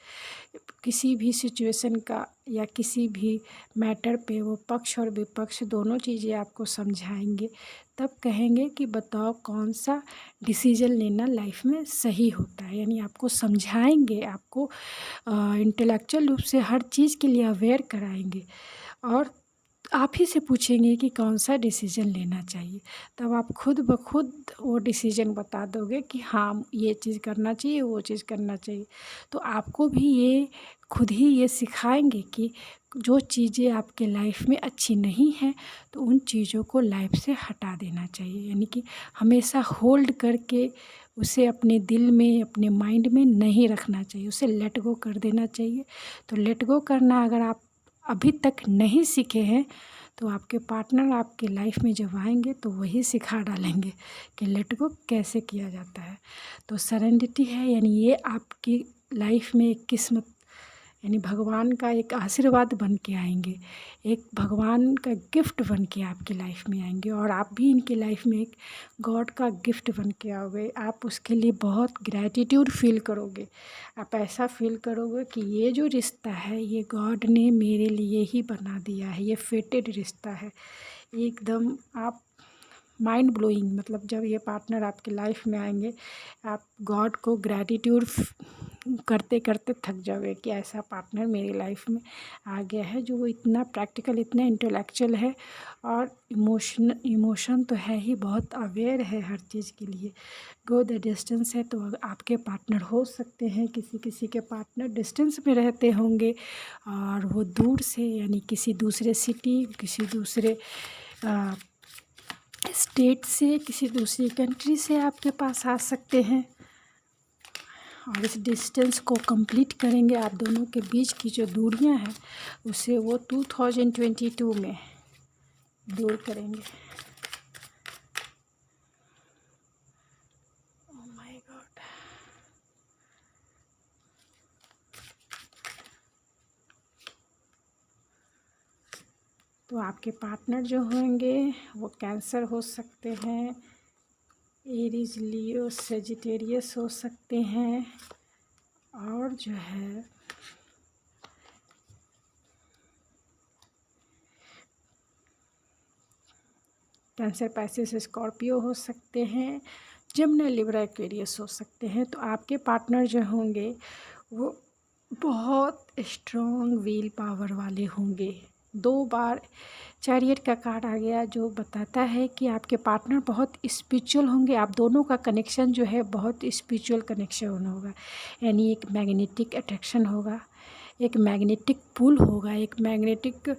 किसी भी सिचुएशन का या किसी भी मैटर पे वो पक्ष और विपक्ष दोनों चीज़ें आपको समझाएंगे। तब कहेंगे कि बताओ कौन सा डिसीज़न लेना लाइफ में सही होता है। यानी आपको समझाएंगे, आपको इंटेलेक्चुअल रूप से हर चीज़ के लिए अवेयर कराएंगे और आप ही से पूछेंगे कि कौन सा डिसीज़न लेना चाहिए। तब आप खुद ब खुद वो डिसीज़न बता दोगे कि हाँ, ये चीज़ करना चाहिए, वो चीज़ करना चाहिए। तो आपको भी ये खुद ही ये सिखाएंगे कि जो चीज़ें आपके लाइफ में अच्छी नहीं हैं तो उन चीज़ों को लाइफ से हटा देना चाहिए। यानी कि हमेशा होल्ड करके उसे अपने दिल में, अपने माइंड में नहीं रखना चाहिए, उसे लेट गो कर देना चाहिए। तो लेट गो करना अगर आप अभी तक नहीं सीखे हैं तो आपके पार्टनर आपके लाइफ में जब आएंगे तो वही सिखा डालेंगे कि लेट गो कैसे किया जाता है। तो सरेंडिटी है, यानी ये आपकी लाइफ में एक किस्मत, यानी भगवान का एक आशीर्वाद बन के आएंगे, एक भगवान का गिफ्ट बन के आपकी लाइफ में आएंगे और आप भी इनकी लाइफ में एक गॉड का गिफ्ट बन के आओगे। आप उसके लिए बहुत ग्रैटिट्यूड फील करोगे। आप ऐसा फील करोगे कि ये जो रिश्ता है ये गॉड ने मेरे लिए ही बना दिया है, ये फेटेड रिश्ता है। एकदम आप माइंड ब्लोइंग, मतलब जब ये पार्टनर आपकी लाइफ में आएंगे आप गॉड को ग्रैटिट्यूड करते करते थक जाओगे कि ऐसा पार्टनर मेरी लाइफ में आ गया है जो वो इतना प्रैक्टिकल, इतना इंटेलेक्चुअल है और इमोशन तो है ही, बहुत अवेयर है हर चीज़ के लिए। गो द डिस्टेंस है तो आपके पार्टनर हो सकते हैं, किसी किसी के पार्टनर डिस्टेंस में रहते होंगे और वो दूर से, यानी किसी दूसरे सिटी, किसी दूसरे स्टेट से, किसी दूसरी कंट्री से आपके पास आ सकते हैं और इस डिस्टेंस को कंप्लीट करेंगे। आप दोनों के बीच की जो दूरियां हैं उसे वो 2022 में दूर करेंगे। Oh my God. तो आपके पार्टनर जो होंगे वो कैंसर हो सकते हैं, एरीज, लियो, सेजिटेरियस हो सकते हैं और जो है कैंसर, पाइसेस, स्कॉर्पियो हो सकते हैं, जमुना, लिब्रा, एक्वेरियस हो सकते हैं। तो आपके पार्टनर जो होंगे वो बहुत स्ट्रॉन्ग विल पावर वाले होंगे। 2 बार चैरियट का कार्ड आ गया जो बताता है कि आपके पार्टनर बहुत स्पिरिचुअल होंगे। आप दोनों का कनेक्शन जो है बहुत स्पिरिचुअल कनेक्शन होगा, यानी एक मैग्नेटिक अट्रैक्शन होगा, एक मैग्नेटिक पुल होगा, एक मैग्नेटिक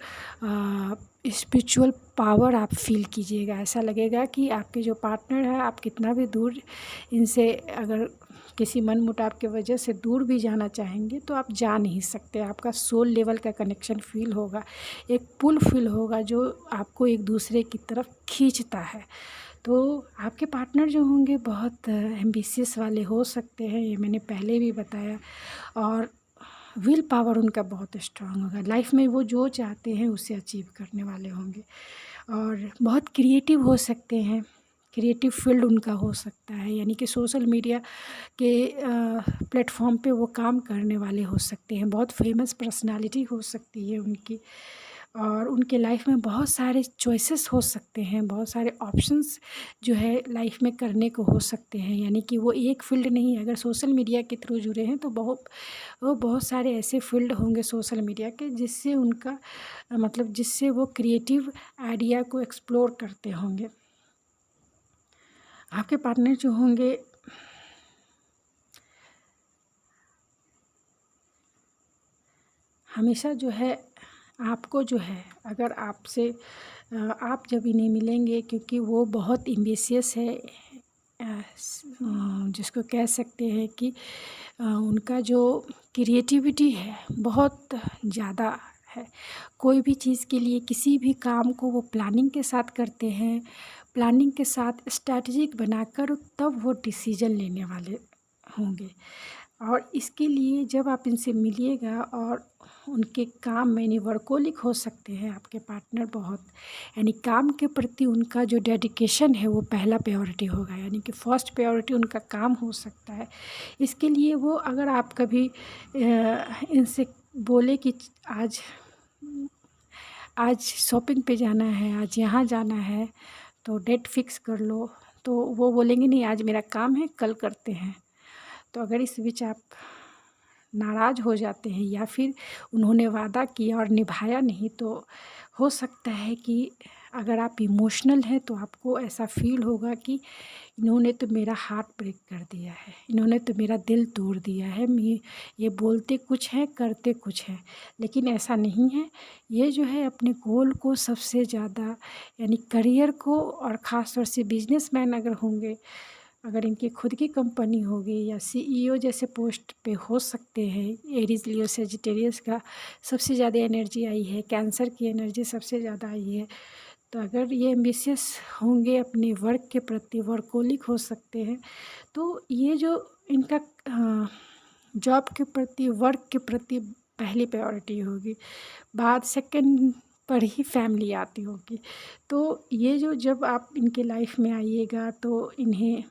स्पिरिचुअल पावर आप फील कीजिएगा। ऐसा लगेगा कि आपके जो पार्टनर है, आप कितना भी दूर इनसे अगर किसी मनमुटाव की वजह से दूर भी जाना चाहेंगे तो आप जा नहीं सकते। आपका सोल लेवल का कनेक्शन फील होगा, एक पुल फील होगा जो आपको एक दूसरे की तरफ खींचता है। तो आपके पार्टनर जो होंगे बहुत एम्बिशियस वाले हो सकते हैं, ये मैंने पहले भी बताया, और विल पावर उनका बहुत स्ट्रांग होगा। लाइफ में वो जो चाहते हैं उसे अचीव करने वाले होंगे और बहुत क्रिएटिव हो सकते हैं। क्रिएटिव फील्ड उनका हो सकता है, यानी कि सोशल मीडिया के प्लेटफॉर्म पे वो काम करने वाले हो सकते हैं। बहुत फेमस पर्सनालिटी हो सकती है उनकी और उनके लाइफ में बहुत सारे चॉइसेस हो सकते हैं, बहुत सारे ऑप्शंस जो है लाइफ में करने को हो सकते हैं। यानी कि वो एक फील्ड नहीं, अगर सोशल मीडिया के थ्रू जुड़े हैं तो बहुत सारे ऐसे फील्ड होंगे सोशल मीडिया के जिससे उनका मतलब जिससे वो क्रिएटिव आइडिया को एक्सप्लोर करते होंगे। आपके पार्टनर जो होंगे हमेशा जो है आपको जो है, अगर आपसे आप जब इन्हें मिलेंगे, क्योंकि वो बहुत एम्बिशियस है, जिसको कह सकते हैं कि उनका जो क्रिएटिविटी है बहुत ज़्यादा है। कोई भी चीज़ के लिए, किसी भी काम को वो प्लानिंग के साथ करते हैं, प्लानिंग के साथ स्ट्रैटेजिक बनाकर तब वो डिसीजन लेने वाले होंगे। और इसके लिए जब आप इनसे मिलिएगा और उनके काम में यानी वर्कोलिक हो सकते हैं आपके पार्टनर बहुत, यानी काम के प्रति उनका जो डेडिकेशन है वो पहला प्रायोरिटी होगा, यानी कि फर्स्ट प्रायोरिटी उनका काम हो सकता है। इसके लिए वो अगर आप कभी इनसे बोले कि आज आज शॉपिंग पे जाना है, आज यहाँ जाना है, तो डेट फिक्स कर लो, तो वो बोलेंगे नहीं आज मेरा काम है, कल करते हैं। तो अगर इस बीच आप नाराज़ हो जाते हैं या फिर उन्होंने वादा किया और निभाया नहीं, तो हो सकता है कि अगर आप इमोशनल हैं तो आपको ऐसा फ़ील होगा कि इन्होंने तो मेरा हार्ट ब्रेक कर दिया है, इन्होंने तो मेरा दिल तोड़ दिया है। ये बोलते कुछ हैं, करते कुछ हैं, लेकिन ऐसा नहीं है। ये जो है अपने गोल को सबसे ज़्यादा, यानी करियर को, और ख़ास तौर से बिजनेसमैन अगर होंगे, अगर इनकी खुद की कंपनी होगी या सीईओ जैसे पोस्ट पे हो सकते हैं। एरीज लियो सेजिटेरियस का सबसे ज़्यादा एनर्जी आई है, कैंसर की एनर्जी सबसे ज़्यादा आई है। तो अगर ये एम्बिशियस होंगे अपने वर्क के प्रति, वर्कोलिक हो सकते हैं, तो ये जो इनका जॉब के प्रति, वर्क के प्रति पहली प्रायोरिटी होगी, बाद सेकंड पर ही फैमिली आती होगी। तो ये जो जब आप इनके लाइफ में आइएगा तो इन्हें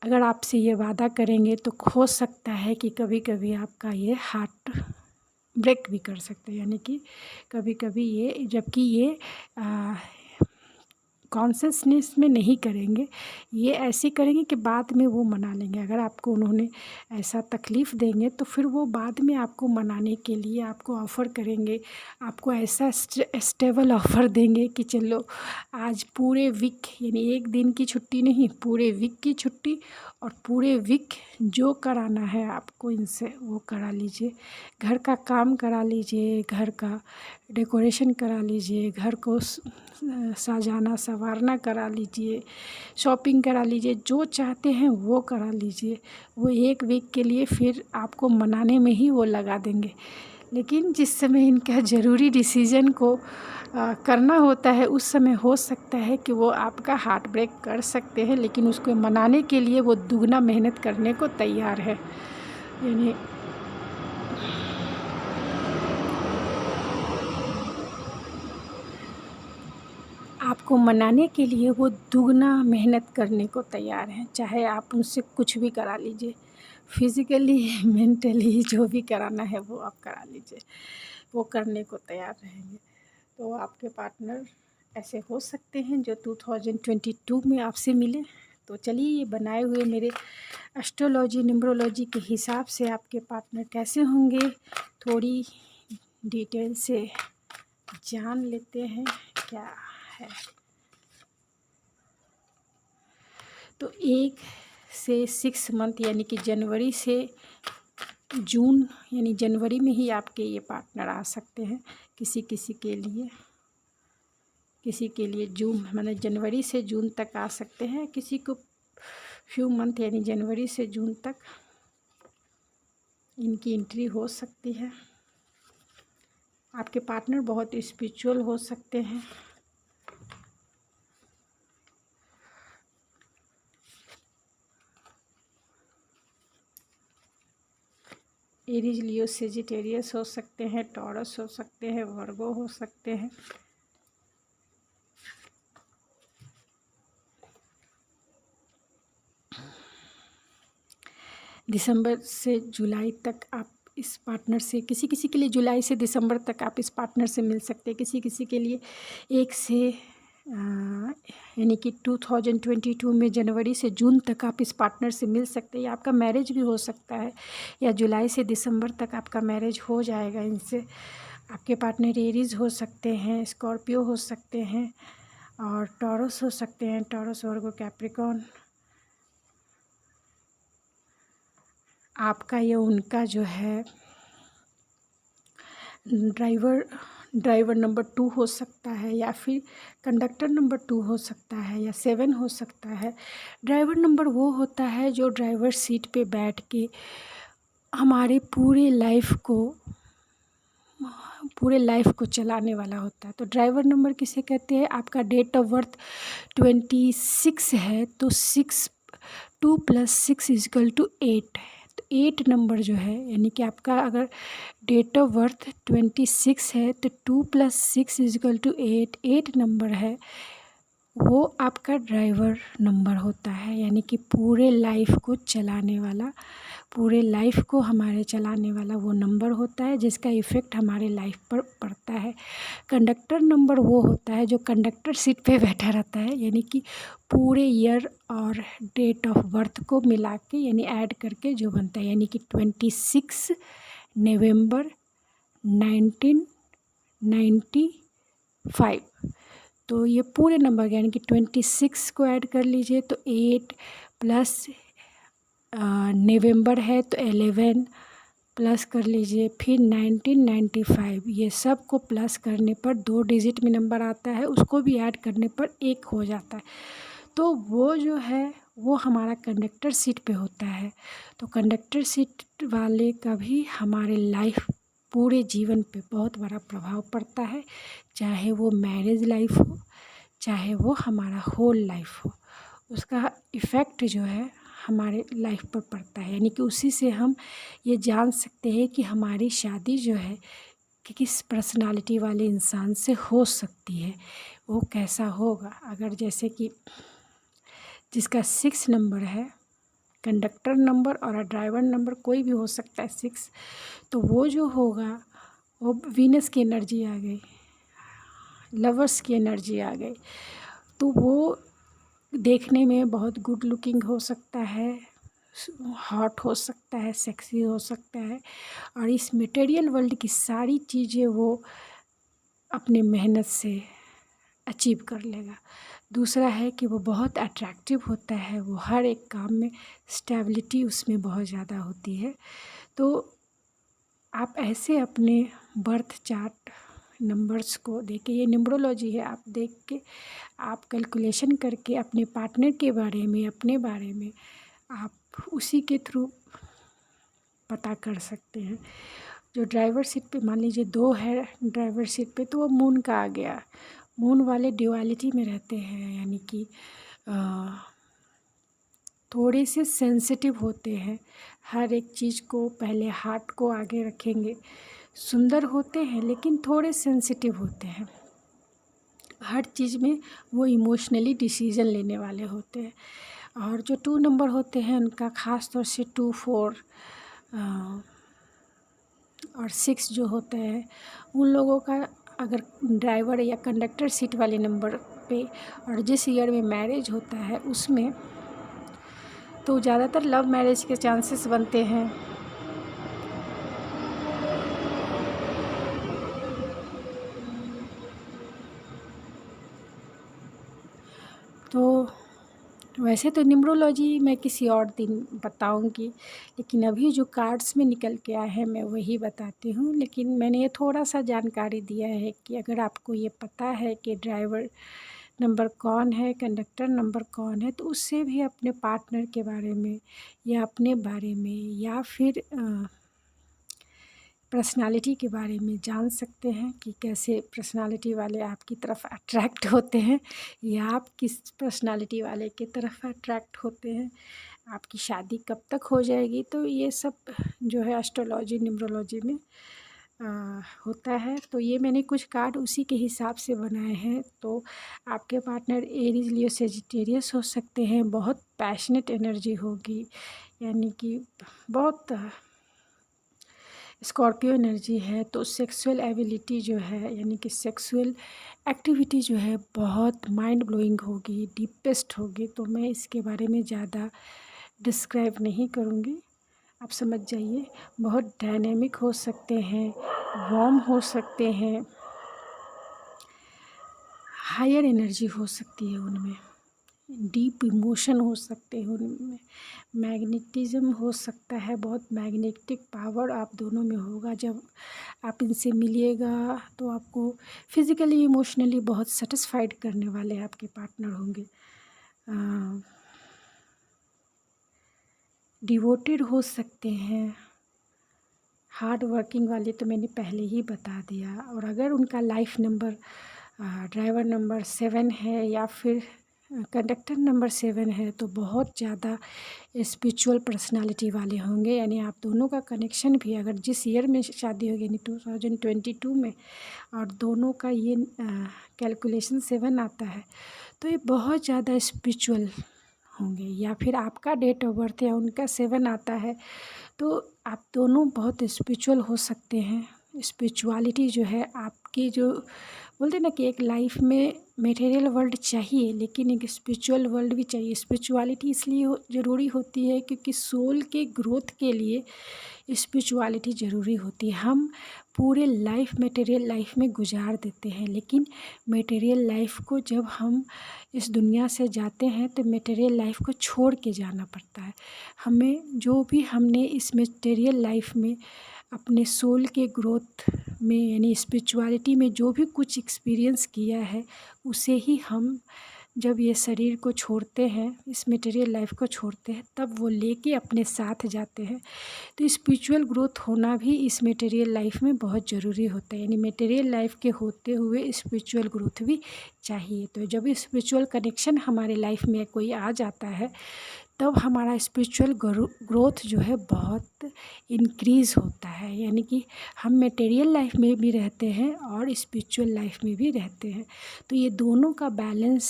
अगर आपसे ये वादा करेंगे तो हो सकता है कि कभी कभी आपका ये हार्ट ब्रेक भी कर सकते हैं, यानी कि कभी कभी ये, जबकि ये कॉन्शियसनेस में नहीं करेंगे, ये ऐसे करेंगे कि बाद में वो मना लेंगे। अगर आपको उन्होंने ऐसा तकलीफ़ देंगे तो फिर वो बाद में आपको मनाने के लिए आपको ऑफ़र करेंगे, आपको ऐसा स्टेबल ऑफ़र देंगे कि चलो आज पूरे वीक, यानी एक दिन की छुट्टी नहीं, पूरे वीक की छुट्टी, और पूरे वीक जो कराना है आपको इनसे वो करा लीजिए। घर का काम करा लीजिए, घर का डेकोरेशन करा लीजिए, घर को सजाना संवारना करा लीजिए, शॉपिंग करा लीजिए, जो चाहते हैं वो करा लीजिए। वो एक वीक के लिए फिर आपको मनाने में ही वो लगा देंगे। लेकिन जिस समय इनका ज़रूरी डिसीज़न को करना होता है, उस समय हो सकता है कि वो आपका हार्ट ब्रेक कर सकते हैं, लेकिन उसको मनाने के लिए वो दुगना मेहनत करने को तैयार है। यानी आपको मनाने के लिए वो दुगना मेहनत करने को तैयार हैं, चाहे आप उनसे कुछ भी करा लीजिए, फिज़िकली मेंटली जो भी कराना है वो आप करा लीजिए, वो करने को तैयार रहेंगे। तो आपके पार्टनर ऐसे हो सकते हैं जो 2022 में आपसे मिले। तो चलिए, ये बनाए हुए मेरे एस्ट्रोलॉजी न्यूमरोलॉजी के हिसाब से आपके पार्टनर कैसे होंगे, थोड़ी डिटेल से जान लेते हैं क्या है। तो 1 से 6 मंथ, यानी कि जनवरी से जून, यानी जनवरी में ही आपके ये पार्टनर आ सकते हैं। किसी किसी के लिए जून, मतलब जनवरी से जून तक आ सकते हैं, किसी को फ्यू मंथ यानी जनवरी से जून तक इनकी एंट्री हो सकती है। आपके पार्टनर बहुत स्पिरिचुअल हो सकते हैं। एरीज लियो सेजिटेरियस हो सकते हैं, टॉरस हो सकते हैं, वर्गो हो सकते हैं। दिसंबर से जुलाई तक आप इस पार्टनर से, किसी किसी के लिए जुलाई से दिसंबर तक आप इस पार्टनर से मिल सकते हैं, किसी किसी के लिए 1 से यानी कि 2022 में जनवरी से जून तक आप इस पार्टनर से मिल सकते हैं, या आपका मैरिज भी हो सकता है, या जुलाई से दिसंबर तक आपका मैरिज हो जाएगा इनसे। आपके पार्टनर एरीज हो सकते हैं, स्कॉर्पियो हो सकते हैं, और टॉरस हो सकते हैं, टॉरस, वर्गो, कैप्रिकॉर्न। आपका या उनका जो है ड्राइवर नंबर 2 हो सकता है, या फिर कंडक्टर नंबर 2 हो सकता है, या 7 हो सकता है। ड्राइवर नंबर वो होता है जो ड्राइवर सीट पे बैठ के हमारे पूरे लाइफ को चलाने वाला होता है। तो ड्राइवर नंबर किसे कहते हैं? आपका डेट ऑफ बर्थ 26 है, तो 6 2 + 6 = 8 है। तो 8 नंबर जो है, यानी कि आपका अगर डेट ऑफ बर्थ 26 है तो 2 + 6 = 8, 8 नंबर है, वो आपका ड्राइवर नंबर होता है। यानी कि पूरे लाइफ को चलाने वाला, पूरे लाइफ को हमारे चलाने वाला वो नंबर होता है जिसका इफ़ेक्ट हमारे लाइफ पर पड़ता है। कंडक्टर नंबर वो होता है जो कंडक्टर सीट पे बैठा रहता है, यानी कि पूरे ईयर और डेट ऑफ बर्थ को मिला के, यानी ऐड करके जो बनता है, यानी कि 26 नवंबर 1995। तो ये पूरे नंबर यानी कि 26 को ऐड कर लीजिए तो 8 प्लस नवंबर है तो 11 प्लस कर लीजिए, फिर 1995, ये सब को प्लस करने पर 2 डिजिट में नंबर आता है, उसको भी ऐड करने पर 1 हो जाता है। तो वो जो है वो हमारा कंडक्टर सीट पे होता है। तो कंडक्टर सीट वाले का भी हमारे लाइफ, पूरे जीवन पे बहुत बड़ा प्रभाव पड़ता है, चाहे वो मैरिज लाइफ हो, चाहे वो हमारा होल लाइफ हो, उसका इफ़ेक्ट जो है हमारे लाइफ पर पड़ता है। यानी कि उसी से हम ये जान सकते हैं कि हमारी शादी जो है कि किस पर्सनालिटी वाले इंसान से हो सकती है, वो कैसा होगा। अगर जैसे कि जिसका 6 नंबर है, कंडक्टर नंबर और ड्राइवर नंबर कोई भी हो सकता है 6, तो वो जो होगा वो वीनस की एनर्जी आ गई, लवर्स की एनर्जी आ गई। तो वो देखने में बहुत गुड लुकिंग हो सकता है, हॉट हो सकता है, सेक्सी हो सकता है, और इस मटेरियल वर्ल्ड की सारी चीज़ें वो अपने मेहनत से अचीव कर लेगा। दूसरा है कि वो बहुत अट्रैक्टिव होता है, वो हर एक काम में स्टेबिलिटी उसमें बहुत ज़्यादा होती है। तो आप ऐसे अपने बर्थ चार्ट नंबर्स को देख के, ये न्यूमरोलॉजी है, आप देख के आप कैलकुलेशन करके अपने पार्टनर के बारे में, अपने बारे में आप उसी के थ्रू पता कर सकते हैं। जो ड्राइवर सीट पे मान लीजिए 2 है ड्राइवर सीट पे, तो वो मून का आ गया। मून वाले ड्युअलिटी में रहते हैं, यानी कि थोड़े से सेंसिटिव होते हैं, हर एक चीज़ को पहले हार्ट को आगे रखेंगे। सुंदर होते हैं लेकिन थोड़े सेंसिटिव होते हैं, हर चीज़ में वो इमोशनली डिसीज़न लेने वाले होते हैं। और जो 2 नंबर होते हैं उनका ख़ास तौर से 2, 4 और 6 जो होते हैं, उन लोगों का अगर ड्राइवर या कंडक्टर सीट वाले नंबर पे और जिस ईयर में मैरिज होता है उसमें, तो ज़्यादातर लव मैरिज के चांसेस बनते हैं। तो वैसे तो न्यूमरोलॉजी मैं किसी और दिन बताऊंगी, लेकिन अभी जो कार्ड्स में निकल के आए हैं मैं वही बताती हूँ। लेकिन मैंने ये थोड़ा सा जानकारी दिया है कि अगर आपको ये पता है कि ड्राइवर नंबर कौन है, कंडक्टर नंबर कौन है, तो उससे भी अपने पार्टनर के बारे में या अपने बारे में या फिर पर्सनालिटी के बारे में जान सकते हैं कि कैसे पर्सनालिटी वाले आपकी तरफ अट्रैक्ट होते हैं या आप किस पर्सनालिटी वाले की तरफ अट्रैक्ट होते हैं, आपकी शादी कब तक हो जाएगी। तो ये सब जो है एस्ट्रोलॉजी न्यूमरोलॉजी में होता है। तो ये मैंने कुछ कार्ड उसी के हिसाब से बनाए हैं। तो आपके पार्टनर एरीज लियो सेजिटेरियस हो सकते हैं, बहुत पैशनेट एनर्जी होगी, यानी कि बहुत स्कॉर्पियो एनर्जी है। तो सेक्सुअल एबिलिटी जो है, यानी कि सेक्सुअल एक्टिविटी जो है बहुत माइंड ब्लोइंग होगी, डीपेस्ट होगी। तो मैं इसके बारे में ज़्यादा डिस्क्राइब नहीं करूँगी, आप समझ जाइए। बहुत डायनेमिक हो सकते हैं, वार्म हो सकते हैं, हायर एनर्जी हो सकती है उनमें, डीप इमोशन हो सकते हैं उनमें, मैग्नेटिज़्म हो सकता है, बहुत मैग्नेटिक पावर आप दोनों में होगा। जब आप इनसे मिलिएगा तो आपको फिज़िकली इमोशनली बहुत सेटिस्फाइड करने वाले आपके पार्टनर होंगे। डिवोटेड हो सकते हैं, हार्ड वर्किंग वाले तो मैंने पहले ही बता दिया। और अगर उनका लाइफ नंबर ड्राइवर नंबर 7 है या फिर कंडक्टर नंबर 7 है तो बहुत ज़्यादा स्पिरिचुअल पर्सनालिटी वाले होंगे। यानी आप दोनों का कनेक्शन भी, अगर जिस ईयर में शादी होगी यानी 2022 में, और दोनों का ये कैलकुलेशन 7 आता है, तो ये बहुत ज़्यादा स्पिरिचुअल होंगे। या फिर आपका डेट ऑफ बर्थ या उनका 7 आता है तो आप दोनों बहुत स्पिरिचुअल हो सकते हैं। स्पिरिचुअलिटी जो है आपकी, जो बोलते हैं ना कि एक लाइफ में मटेरियल वर्ल्ड चाहिए लेकिन एक स्पिरिचुअल वर्ल्ड भी चाहिए। स्पिरिचुअलिटी इसलिए ज़रूरी होती है क्योंकि सोल के ग्रोथ के लिए स्पिरिचुअलिटी ज़रूरी होती है। हम पूरे लाइफ मटेरियल लाइफ में गुजार देते हैं, लेकिन मटेरियल लाइफ को जब हम इस दुनिया से जाते हैं तो मटेरियल लाइफ को छोड़ के जाना पड़ता है। हमें जो भी हमने इस मटेरियल लाइफ में अपने सोल के ग्रोथ में यानी स्पिरिचुअलिटी में जो भी कुछ एक्सपीरियंस किया है, उसे ही हम जब ये शरीर को छोड़ते हैं, इस मटेरियल लाइफ को छोड़ते हैं, तब वो लेके अपने साथ जाते हैं। तो स्पिरिचुअल ग्रोथ होना भी इस मटेरियल लाइफ में बहुत ज़रूरी होता है। यानी मटेरियल लाइफ के होते हुए स्पिरिचुअल ग्रोथ भी चाहिए। तो जब स्पिरिचुअल कनेक्शन हमारे लाइफ में कोई आ जाता है, तब हमारा स्पिरिचुअल ग्रोथ जो है बहुत इंक्रीज़ होता है। यानी कि हम मटेरियल लाइफ में भी रहते हैं और स्पिरिचुअल लाइफ में भी रहते हैं। तो ये दोनों का बैलेंस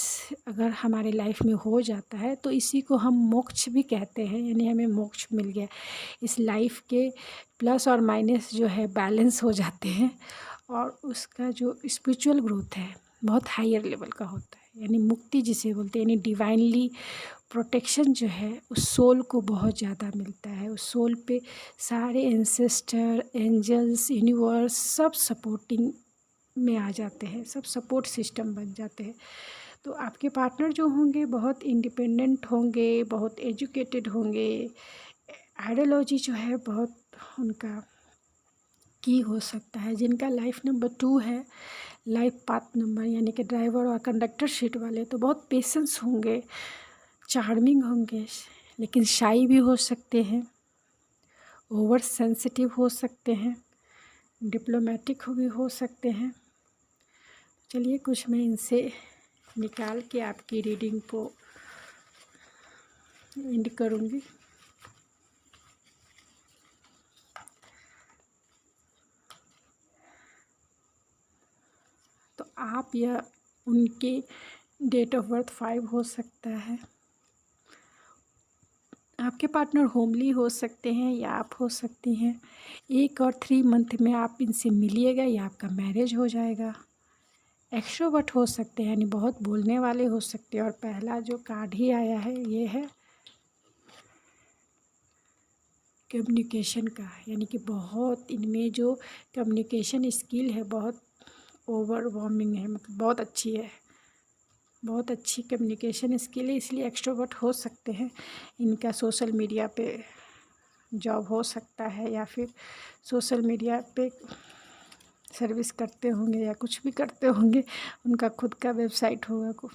अगर हमारे लाइफ में हो जाता है तो इसी को हम मोक्ष भी कहते हैं। यानी हमें मोक्ष मिल गया। इस लाइफ के प्लस और माइनस जो है बैलेंस हो जाते हैं, और उसका जो स्पिरिचुअल ग्रोथ है बहुत हायर लेवल का होता है। यानी मुक्ति जिसे बोलते हैं, यानी डिवाइनली प्रोटेक्शन जो है उस सोल को बहुत ज़्यादा मिलता है। उस सोल पे सारे एंसेस्टर, एंजल्स, यूनिवर्स सब सपोर्टिंग में आ जाते हैं, सब सपोर्ट सिस्टम बन जाते हैं। तो आपके पार्टनर जो होंगे बहुत इंडिपेंडेंट होंगे, बहुत एजुकेटेड होंगे। आइडियोलॉजी जो है बहुत उनका की हो सकता है। जिनका लाइफ नंबर 2 है, लाइफ पाथ नंबर यानी कि ड्राइवर और कंडक्टर सीट वाले, तो बहुत पेशेंस होंगे, चार्मिंग होंगे, लेकिन शाई भी हो सकते हैं, ओवर सेंसिटिव हो सकते हैं, डिप्लोमेटिक भी हो सकते हैं। चलिए कुछ मैं इनसे निकाल के आपकी रीडिंग को एंड करूँगी। तो आप या उनके डेट ऑफ बर्थ 5 हो सकता है। आपके पार्टनर होमली हो सकते हैं या आप हो सकती हैं। 1 और 3 मंथ में आप इनसे मिलिएगा या आपका मैरिज हो जाएगा। एक्सट्रोवर्ट हो सकते हैं, यानी बहुत बोलने वाले हो सकते हैं। और पहला जो कार्ड ही आया है ये है कम्युनिकेशन का, यानी कि बहुत इनमें जो कम्युनिकेशन स्किल है बहुत ओवरवार्मिंग है, मतलब बहुत अच्छी है, बहुत अच्छी कम्युनिकेशन स्किल है, इसलिए एक्सट्रोवर्ट हो सकते हैं। इनका सोशल मीडिया पे जॉब हो सकता है या फिर सोशल मीडिया पे सर्विस करते होंगे या कुछ भी करते होंगे, उनका खुद का वेबसाइट होगा।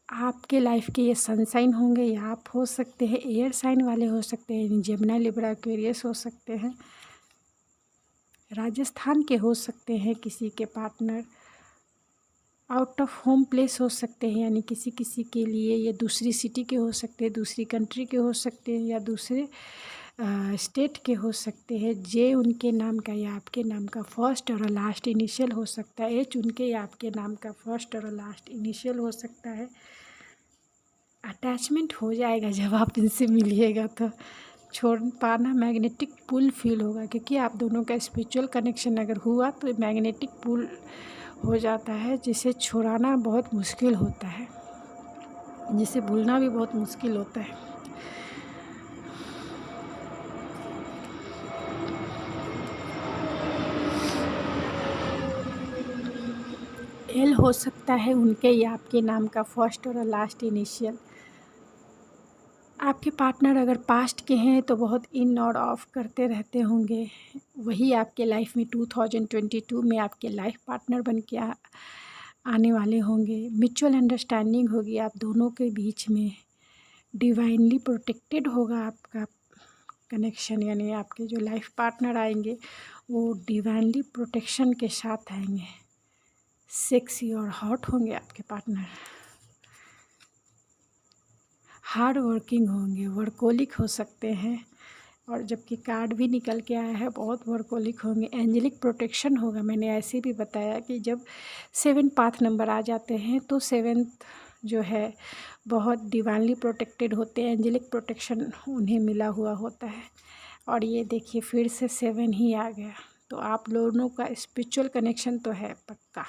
आपके लाइफ के ये सनसाइन होंगे या आप हो सकते हैं एयर साइन वाले हो सकते हैं, जेमिनी, लिब्रा, एक्वेरियस हो सकते हैं। राजस्थान के हो सकते हैं किसी के partner. Out of home place हो सकते हैं, यानी किसी किसी के लिए ये दूसरी सिटी के हो सकते हैं, दूसरी कंट्री के हो सकते हैं, या दूसरे स्टेट के हो सकते हैं। जे उनके नाम का या आपके नाम का फर्स्ट और लास्ट इनिशियल हो सकता है। एच उनके या आपके नाम का फर्स्ट और लास्ट इनिशियल हो सकता है। अटैचमेंट हो जाएगा जब आप इनसे मिलिएगा, तो छोड़ पाना मैग्नेटिक पुल फील होगा, क्योंकि आप दोनों का स्पिरिचुअल कनेक्शन अगर हुआ तो मैग्नेटिक पुल हो जाता है, जिसे छुड़ाना बहुत मुश्किल होता है, जिसे भूलना भी बहुत मुश्किल होता है। एल हो सकता है उनके या आपके नाम का फर्स्ट और लास्ट इनिशियल। आपके पार्टनर अगर पास्ट के हैं तो बहुत इन और ऑफ करते रहते होंगे, वही आपके लाइफ में 2022 में आपके लाइफ पार्टनर बन के आने वाले होंगे। म्यूचुअल अंडरस्टैंडिंग होगी आप दोनों के बीच में। डिवाइनली प्रोटेक्टेड होगा आपका कनेक्शन, यानी आपके जो लाइफ पार्टनर आएंगे वो डिवाइनली प्रोटेक्शन के साथ आएंगे, सेक्सी और हॉट होंगे आपके पार्टनर, हार्ड वर्किंग होंगे, वर्कोलिक हो सकते हैं। और जबकि कार्ड भी निकल के आया है, बहुत वर्कोलिक होंगे, एंजेलिक प्रोटेक्शन होगा। मैंने ऐसे भी बताया कि जब 7 पाथ नंबर आ जाते हैं तो 7th जो है बहुत डिवाइनली प्रोटेक्टेड होते हैं, एंजेलिक प्रोटेक्शन उन्हें मिला हुआ होता है। और ये देखिए फिर से 7 ही आ गया, तो आप दोनों का स्पिरिचुअल कनेक्शन तो है पक्का।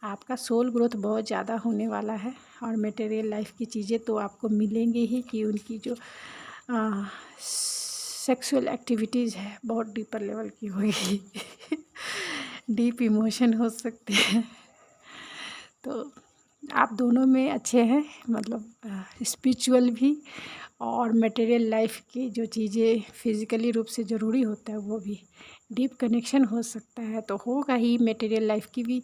आपका सोल ग्रोथ बहुत ज़्यादा होने वाला है और मटेरियल लाइफ की चीज़ें तो आपको मिलेंगी ही, कि उनकी जो सेक्सुअल एक्टिविटीज़ है बहुत डीपर लेवल की होगी डीप इमोशन हो सकते हैं। तो आप दोनों में अच्छे हैं, मतलब स्पिरिचुअल भी और मटेरियल लाइफ की जो चीज़ें फिज़िकली रूप से ज़रूरी होता है वो भी। डीप कनेक्शन हो सकता है तो होगा ही, मटेरियल लाइफ की भी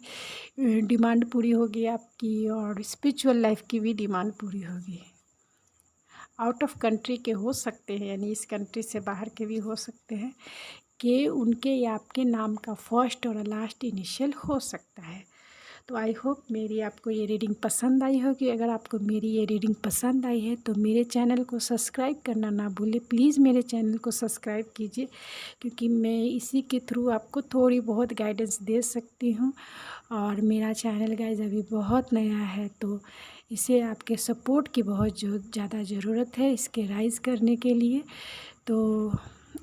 डिमांड पूरी होगी आपकी और स्पिरिचुअल लाइफ की भी डिमांड पूरी होगी। आउट ऑफ कंट्री के हो सकते हैं, यानी इस कंट्री से बाहर के भी हो सकते हैं, कि उनके या आपके नाम का फर्स्ट और लास्ट इनिशियल हो सकता है। तो आई होप मेरी आपको ये रीडिंग पसंद आई होगी। अगर आपको मेरी ये रीडिंग पसंद आई है तो मेरे चैनल को सब्सक्राइब करना ना भूलें। प्लीज़ मेरे चैनल को सब्सक्राइब कीजिए, क्योंकि मैं इसी के थ्रू आपको थोड़ी बहुत गाइडेंस दे सकती हूँ। और मेरा चैनल गाइस अभी बहुत नया है, तो इसे आपके सपोर्ट की बहुत ज़्यादा ज़रूरत है इसके राइज़ करने के लिए। तो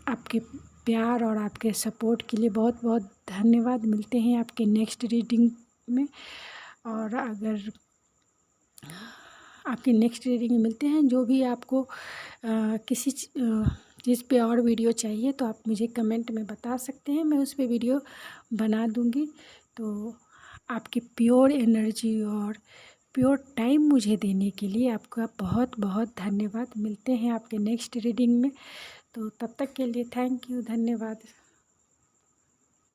आपके प्यार और आपके सपोर्ट के लिए बहुत बहुत धन्यवाद। मिलते हैं आपके नेक्स्ट रीडिंग में, और अगर आपकी नेक्स्ट रीडिंग में मिलते हैं, जो भी आपको किसी चीज़ पे और वीडियो चाहिए तो आप मुझे कमेंट में बता सकते हैं, मैं उस पे वीडियो बना दूँगी। तो आपकी प्योर एनर्जी और प्योर टाइम मुझे देने के लिए आपका बहुत बहुत धन्यवाद। मिलते हैं आपके नेक्स्ट रीडिंग में, तो तब तक के लिए थैंक यू, धन्यवाद।